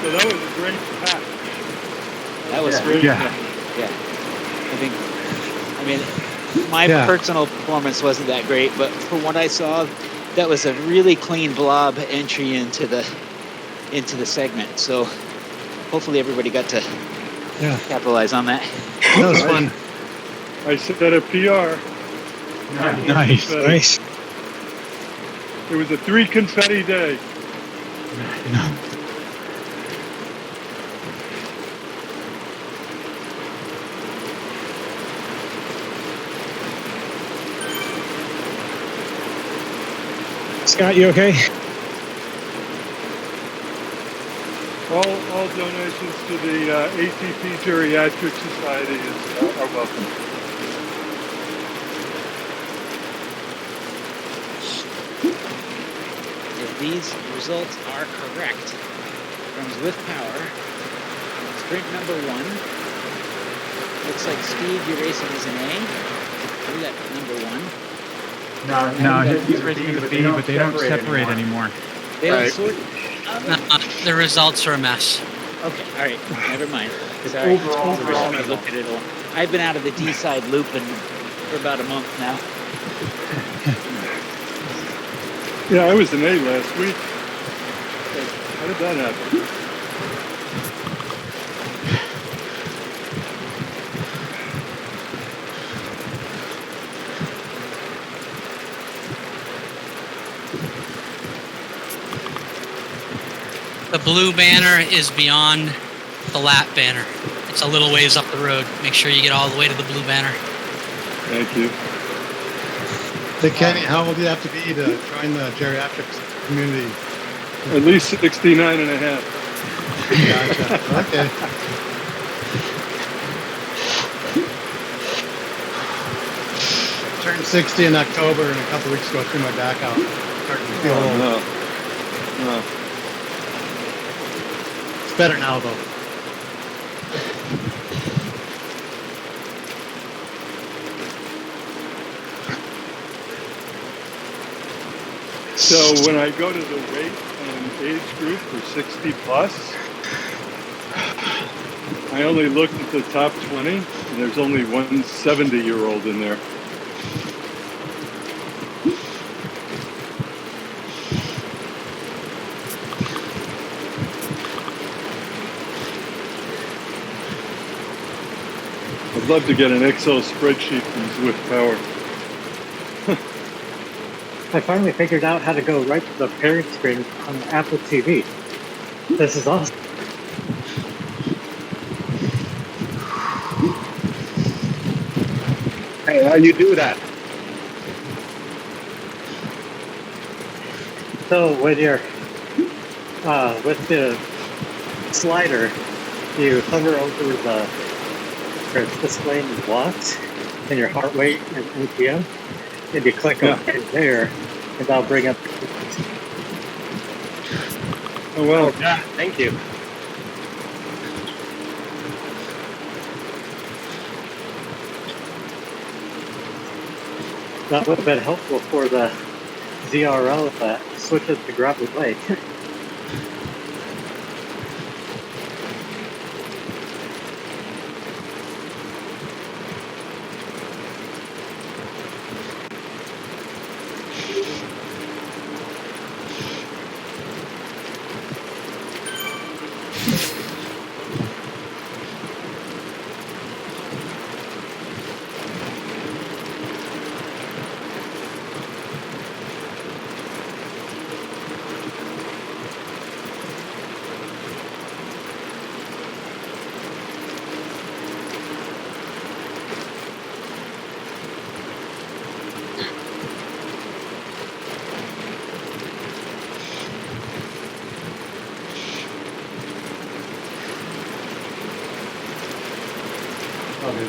S7: that was a great pack.
S5: That was
S7: great.
S5: Yeah. I mean, my personal performance wasn't that great, but from what I saw, that was a really clean blob entry into the segment. So hopefully everybody got to capitalize on that.
S11: That was fun.
S7: I set a PR.
S3: Nice.
S4: Nice.
S7: It was a 3 confetti day.
S4: Scott, you okay?
S7: All donations to the ATP Geriatric Society are welcome.
S5: If these results are correct, from Zwift Power. Sprint number 1. Looks like Steve, you're racing as an A. You got number 1.
S3: No, he's racing as a B, but they don't separate anymore.
S5: They don't sort.
S1: The results are a mess.
S5: Okay, all right, never mind. Because I looked at it all. I've been out of the Deeside loop for about a month now.
S7: Yeah, I was an A last week. How did that happen?
S1: The blue banner is beyond the lap banner. It's a little ways up the road. Make sure you get all the way to the blue banner.
S7: Thank you.
S11: Hey, Kenny, how old do you have to be to join the geriatrics community?
S7: At least 69 and a half.
S11: Gotcha. Okay. Turned 60 in October, and a couple weeks ago, threw my back out. Starting to feel old.
S7: No.
S11: It's better now, though.
S7: So when I go to the weight and age group for 60 plus, I only looked at the top 20, and there's only one 70-year-old in there. I'd love to get an Excel spreadsheet from Zwift Power.
S8: I finally figured out how to go right to the parent screen on the Apple TV. This is awesome.
S6: Hey, how you do that?
S8: So when you're with the slider, you hover over the where it's displaying the watts and your heart rate and RPM, and you click on it there, and that'll bring up.
S7: Oh well.
S6: Yeah, thank you.
S8: That would have been helpful for the ZRL that switches to gravel bike.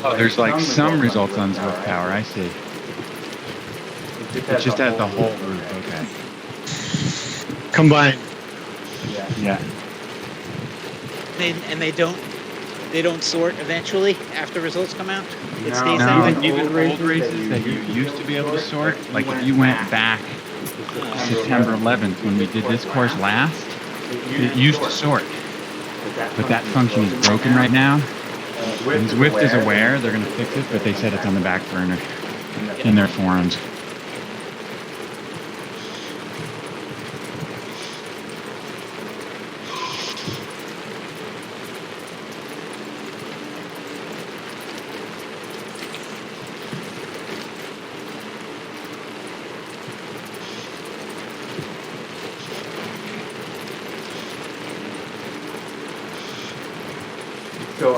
S3: Oh, there's like some results on Zwift Power. I see. It just has the whole group. Okay.
S11: Combined.
S3: Yeah.
S5: They don't sort eventually after results come out. It stays
S3: No,
S5: that way.
S3: even old races that you used to be able to sort, like if you went back September 11th when we did this course last, it used to sort, but that function is broken right now. And Zwift is aware they're going to fix it, but they said it's on the back burner in their forums.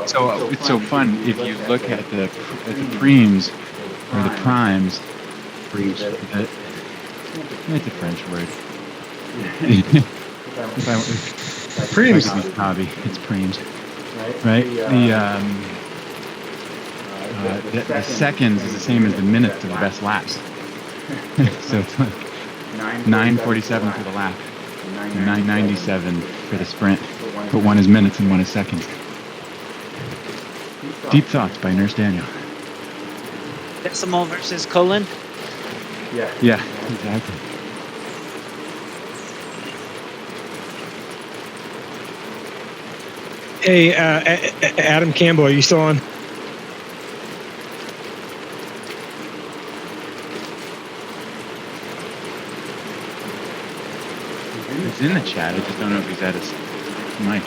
S3: So it's so fun if you look at the preems or the primes. It's a French word. Preems. Hobby. It's preems, right? The seconds is the same as the minutes to the best laps. So it's like 9:47 for the lap, 9:97 for the sprint. but one is minutes and one is seconds. Deep Thoughts by NurseDaniel.
S5: Decimal versus colon.
S3: Yeah, exactly.
S4: Hey, Adam Campbell, are you still on?
S3: He's in the chat. I just don't know if he's at his mic.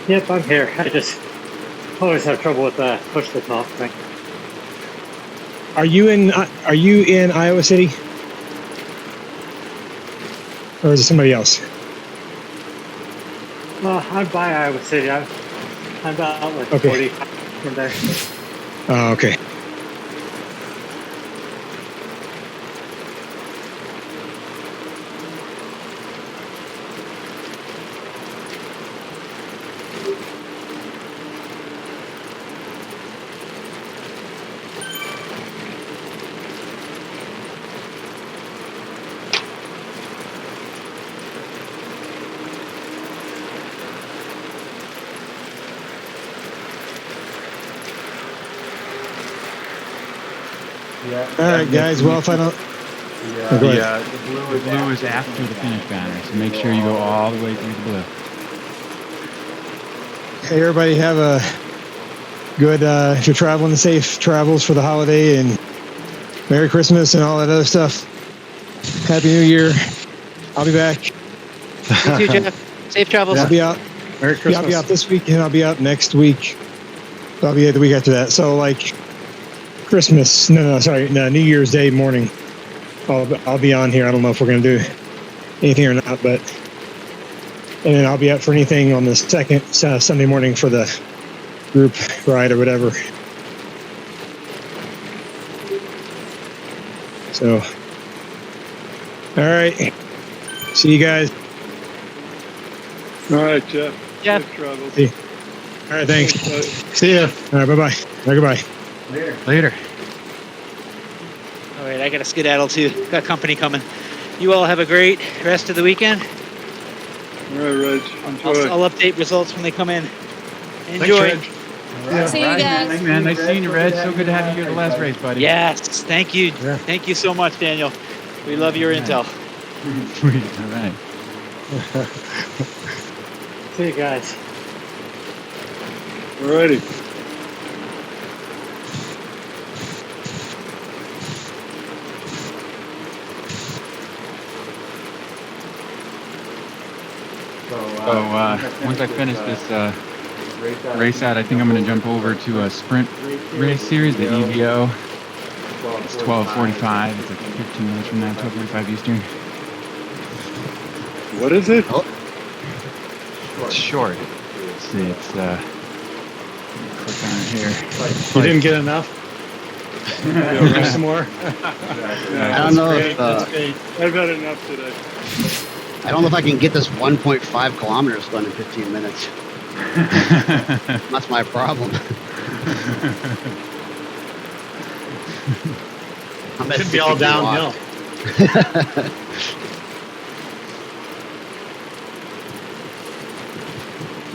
S8: Yep, I'm here. I just always have trouble with the push to talk thing.
S4: Are you in Iowa City? Or is it somebody else?
S8: I'm by Iowa City. I'm about like 40 from there.
S4: Oh, okay. All right, guys. Well, if I don't...
S3: The blue is after the finish banner, so make sure you go all the way through the blue.
S4: Hey, everybody, have a good, if you're traveling, safe travels for the holiday, and Merry Christmas and all that other stuff. Happy New Year. I'll be back.
S5: You too, Jeff. Safe travels.
S4: I'll be out.
S8: Merry Christmas.
S4: I'll be out this week, and I'll be out next week. I'll be out the week after that. So, like, Christmas, New Year's Day morning, I'll be on here. I don't know if we're going to do anything or not, but, and then I'll be out for anything on the second Sunday morning for the group ride or whatever. So, all right. See you guys.
S7: All right, Jeff.
S5: Jeff.
S7: Safe travels.
S4: See you. All right, thanks.
S8: See ya.
S4: All right, bye-bye. Goodbye.
S3: Later.
S5: All right, I got to skedaddle too. Got company coming. You all have a great rest of the weekend.
S7: All right, Reg. Enjoy.
S5: I'll update results when they come in. Enjoy.
S10: See you guys.
S3: Thanks, man. Nice seeing you, Red. So good to have you here the last race, buddy.
S5: Yes, thank you.
S8: Yeah.
S5: Thank you so much, Daniel. We love your intel.
S3: Sweet. All right.
S8: See you guys.
S7: All righty.
S3: So once I finish this race out, I think I'm going to jump over to a sprint race series, the EVO. It's 12:45. It's like 15 minutes from now, 12:45 Eastern.
S7: What is it?
S3: It's short. Let's see, it's click on it here.
S11: You didn't get enough? Run some more?
S6: I don't know if
S7: I've had enough today.
S6: I don't know if I can get this 1.5 kilometers done in 15 minutes. That's my problem.
S11: Should be all downhill.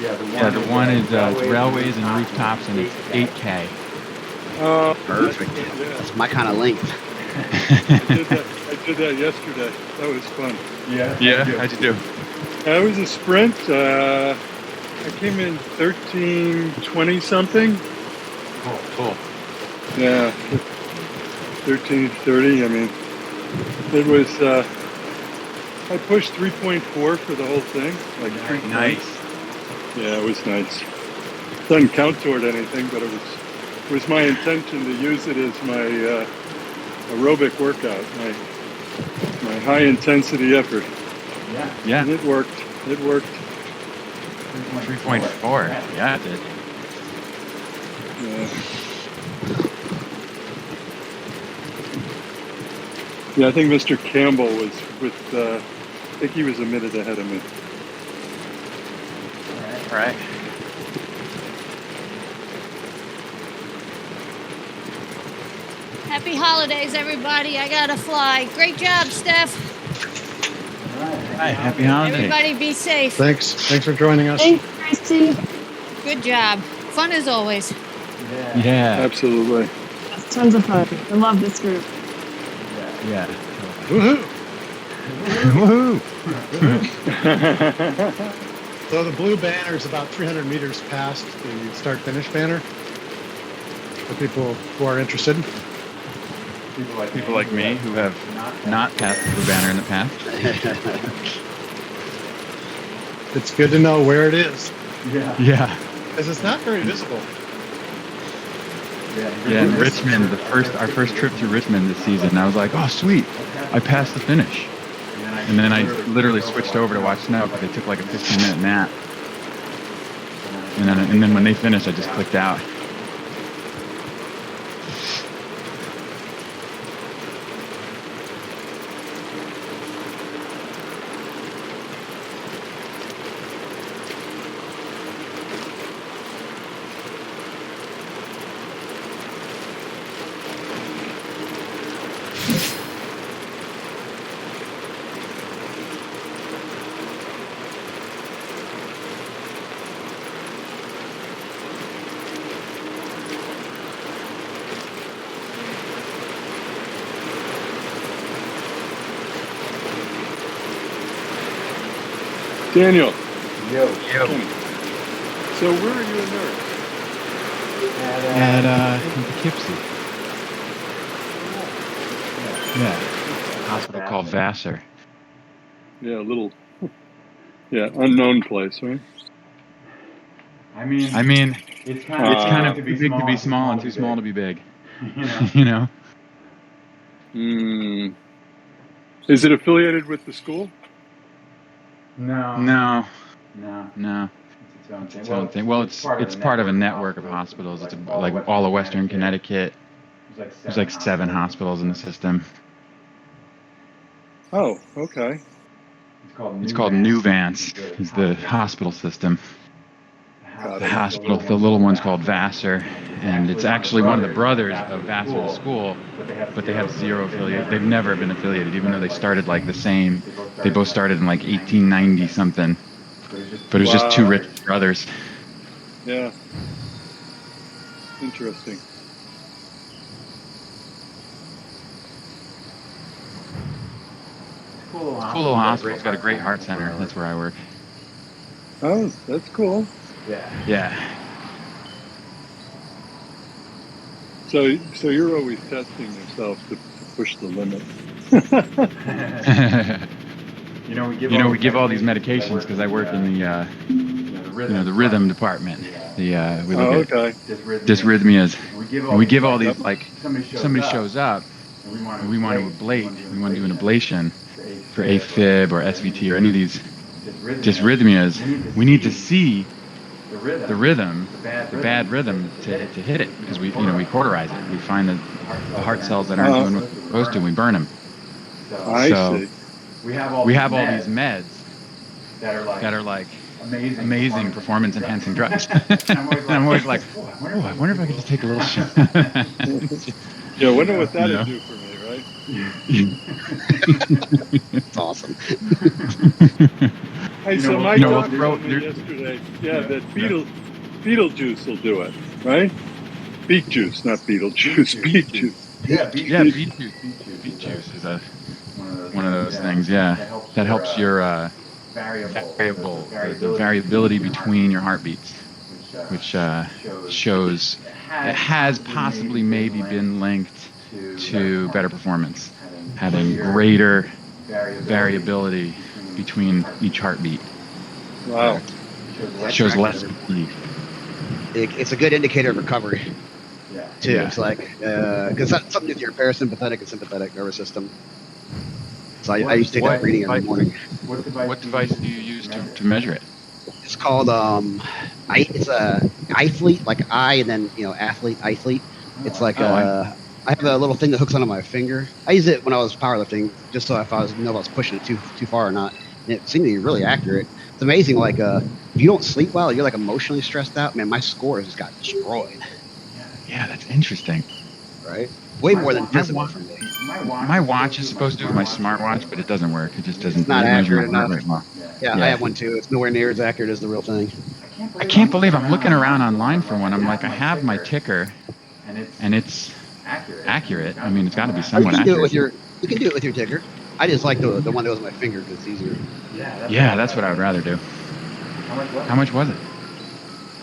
S3: Yeah, the one is it's railways and rooftops, and it's 8K.
S6: Perfect. That's my kind of length.
S7: I did that yesterday. That was fun.
S3: Yeah, how'd you do?
S7: That was a sprint. I came in 13:20 something.
S3: Oh, cool.
S7: Yeah, 13:30. I mean, it was. I pushed 3.4 for the whole thing. Like
S3: Nice.
S7: Yeah, it was nice. Doesn't count toward anything, but it was my intention to use it as my aerobic workout, my high intensity effort.
S3: Yeah.
S7: And it worked. It worked.
S3: 3.4. Yeah, it did.
S7: Yeah, I think Mr. Campbell was with. I think he was a minute ahead of me.
S3: All right.
S10: Happy holidays, everybody. I gotta fly. Great job, Steph.
S3: All right. right, happy holidays.
S12: Everybody be safe.
S11: Thanks for joining us.
S10: Thanks, Christy.
S12: Good job. Fun as always.
S3: Yeah.
S7: Absolutely.
S10: That's tons of fun. I love this group.
S3: Yeah.
S11: Woohoo!
S3: Woohoo!
S11: So the blue banner is about 300 meters past the start-finish banner for people who are interested.
S3: People like me who have not passed the blue banner in the past.
S11: It's good to know where it is.
S3: Yeah.
S11: Because it's not very visible.
S3: Yeah, in Richmond, our first trip to Richmond this season, I was like, oh, sweet, I passed the finish. And then I literally switched over to watch snow because they took like a 15-minute nap. And then when they finished, I just clicked out.
S7: Daniel.
S2: Yo.
S7: So where are you a nurse?
S3: At Poughkeepsie. Yeah. A hospital called Vassar.
S7: Yeah, a little. Yeah, unknown place, right?
S3: I mean, it's kind of too big to be small and too small to be big. You know?
S7: Is it affiliated with the school?
S3: No. It's its own thing. Well, it's part of a network of hospitals. It's like all of Western Connecticut. There's like 7 hospitals in the system.
S7: Oh, okay.
S3: It's called New Vance. Is the hospital system. The little one's called Vassar, and it's actually one of the brothers of Vassar School, but they have 0 affiliate. They've never been affiliated, even though they started like the same. They both started in like 1890 something, but it was just 2 rich brothers.
S7: Yeah. Interesting.
S3: Cool little hospital. It's got a great heart center. That's where I work.
S7: Oh, that's cool.
S3: Yeah.
S7: So you're always testing yourself to push the limit.
S3: We give all these medications because I work in the rhythm department. We look at dysrhythmias. And we give all these, like, somebody shows up and we want to ablate. We want to do an ablation for AFib or SVT or any of these dysrhythmias. We need to see the rhythm, the bad rhythm to hit it, because we cauterize it. We find the heart cells that aren't doing what they're supposed to, and we burn them.
S7: I see.
S3: We have all these meds that are like amazing performance enhancing drugs. And I'm always like, I wonder if I could just take a little shot.
S7: Yeah, I wonder what that'd do for me, right?
S6: It's awesome.
S7: Hey, so my doctor told me yesterday, that beetle juice will do it, right? Beet juice, not beetle juice. Beet juice.
S3: Beet juice. Beet juice is one of those things. Yeah, that helps your the variability between your heartbeats, which shows it has possibly maybe been linked to better performance, having greater variability between each heartbeat.
S7: Wow.
S3: It shows less fatigue.
S6: It's a good indicator of recovery, too. Yeah. It's like, because that's something with your parasympathetic and sympathetic nervous system. So I used to take that reading every morning.
S3: What device do you use to measure it?
S6: It's called, it's a iThlete, like I and then, athlete, iThlete. It's like, I have a little thing that hooks onto my finger. I used it when I was powerlifting, just so if I was pushing it too far or not. And it seemed to be really accurate. It's amazing. Like, if you don't sleep well, you're like emotionally stressed out. Man, my score just got destroyed.
S3: Yeah, that's interesting.
S6: Right? way more than 10 for me.
S3: My watch is supposed to do with my smartwatch, but it doesn't work. It just doesn't
S6: It's not
S3: measure
S6: accurate
S3: my heart
S6: enough.
S3: rate well.
S6: Yeah, I have one too. It's nowhere near as accurate as the real thing.
S3: I can't believe I'm looking around online for one. I'm like, I have my ticker, and it's accurate. I mean, it's got to be
S6: You
S3: somewhat
S6: can do it
S3: accurate.
S6: with your. You can do it with your ticker. I just like the one that was on my finger because it's easier.
S3: Yeah, that's what I would rather do. How much was it?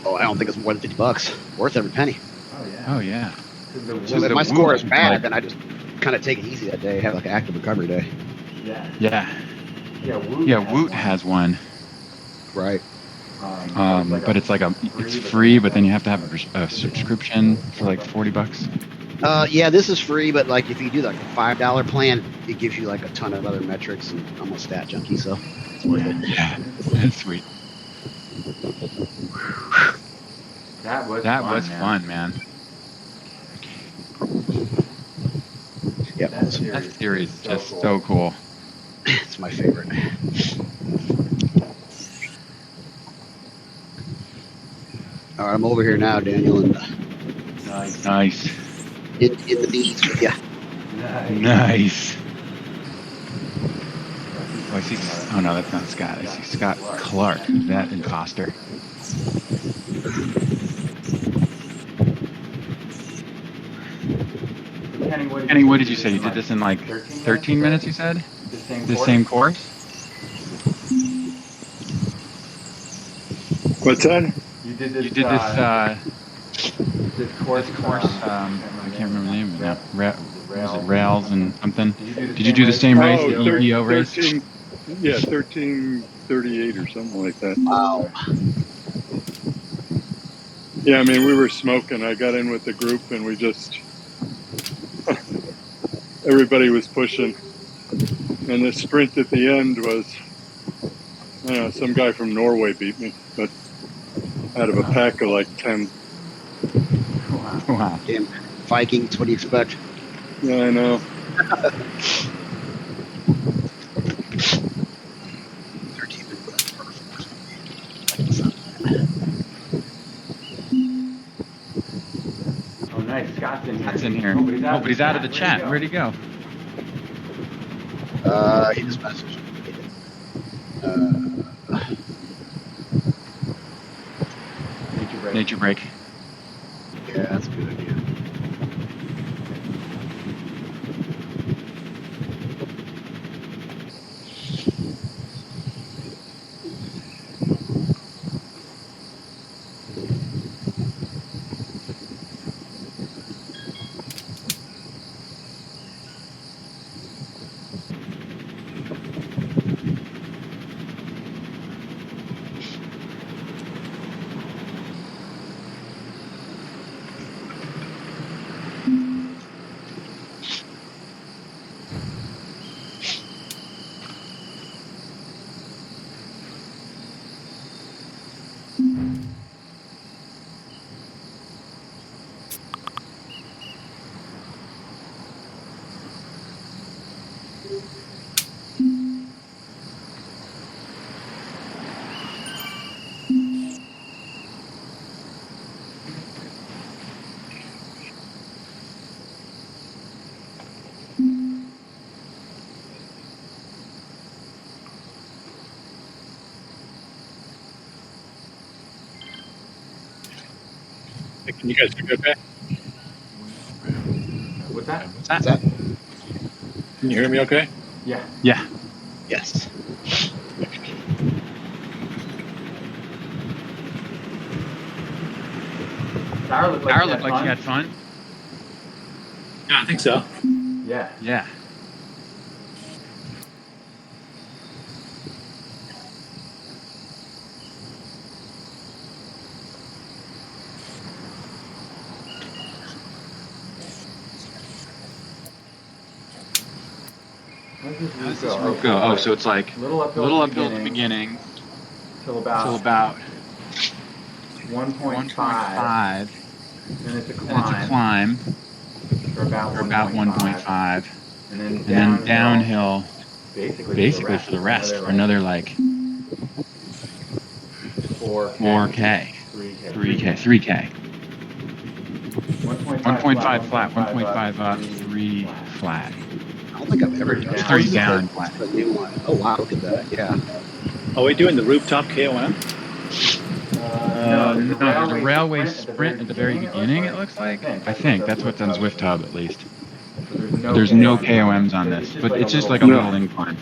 S6: Oh, I don't think it's more than $50. Worth every penny.
S3: Oh yeah.
S6: So if my score is bad, then I just kind of take it easy that day. Have like an active recovery day.
S3: Yeah, Woot has one.
S6: Right.
S3: But it's like it's free, but then you have to have a subscription for like $40.
S6: Yeah, this is free, but like if you do like a $5 plan, it gives you like a ton of other metrics, and I'm a stat junkie, so it's worth it.
S3: Yeah, that's sweet. That was fun, man.
S6: Yeah,
S3: That series is just so cool.
S6: It's my favorite. All right, I'm over here now, Daniel, and
S3: Nice.
S6: in the bees with ya.
S3: Nice. Oh, I see. Oh no, that's not Scott. I see Scott Clark. Who's that imposter? Kenny, what did you say? You did this in like 13 minutes, you said? The same course?
S7: What's that?
S3: You did this course, I can't remember the name of it now. Was it Rails and something? Did you do the same race, the EPO race?
S7: 13:38 or something like that.
S6: Wow.
S7: Yeah, I mean, we were smoking. I got in with the group and we just, everybody was pushing. And the sprint at the end was, I don't know, some guy from Norway beat me, but out of a pack of like 10.
S3: Wow.
S6: Damn, Vikings, what do you expect?
S7: Yeah, I know.
S3: Oh, nice. Scott's in here. Oh, but he's out of the chat. Where'd he go?
S6: He just messaged me.
S3: Nature break.
S6: Yeah, that's a good idea.
S13: Can you guys hear me okay?
S3: What's that?
S6: What's that?
S13: Can you hear me okay?
S3: Yeah.
S6: Yes.
S3: Sarah looked like she had fun.
S13: Yeah, I think so.
S3: Yeah. How does this route go? Oh, so it's like a little uphill at the beginning till about 1.5. Then it's a climb for about 1.5. And then downhill basically for the rest for another like 4K, 3K.
S2: 1.5 flat, 1.5 up, 3 flat.
S6: I don't think I've ever done
S2: 3 down
S6: That's
S2: flat.
S6: the new one. Oh wow, look at that. Yeah.
S13: Are we doing the rooftop KOM?
S2: No, there's a railway sprint at the very beginning, it looks like. I think that's what's on Zwift Hub, at least. But there's no KOMs on this, but it's just like a
S7: No.
S2: little incline.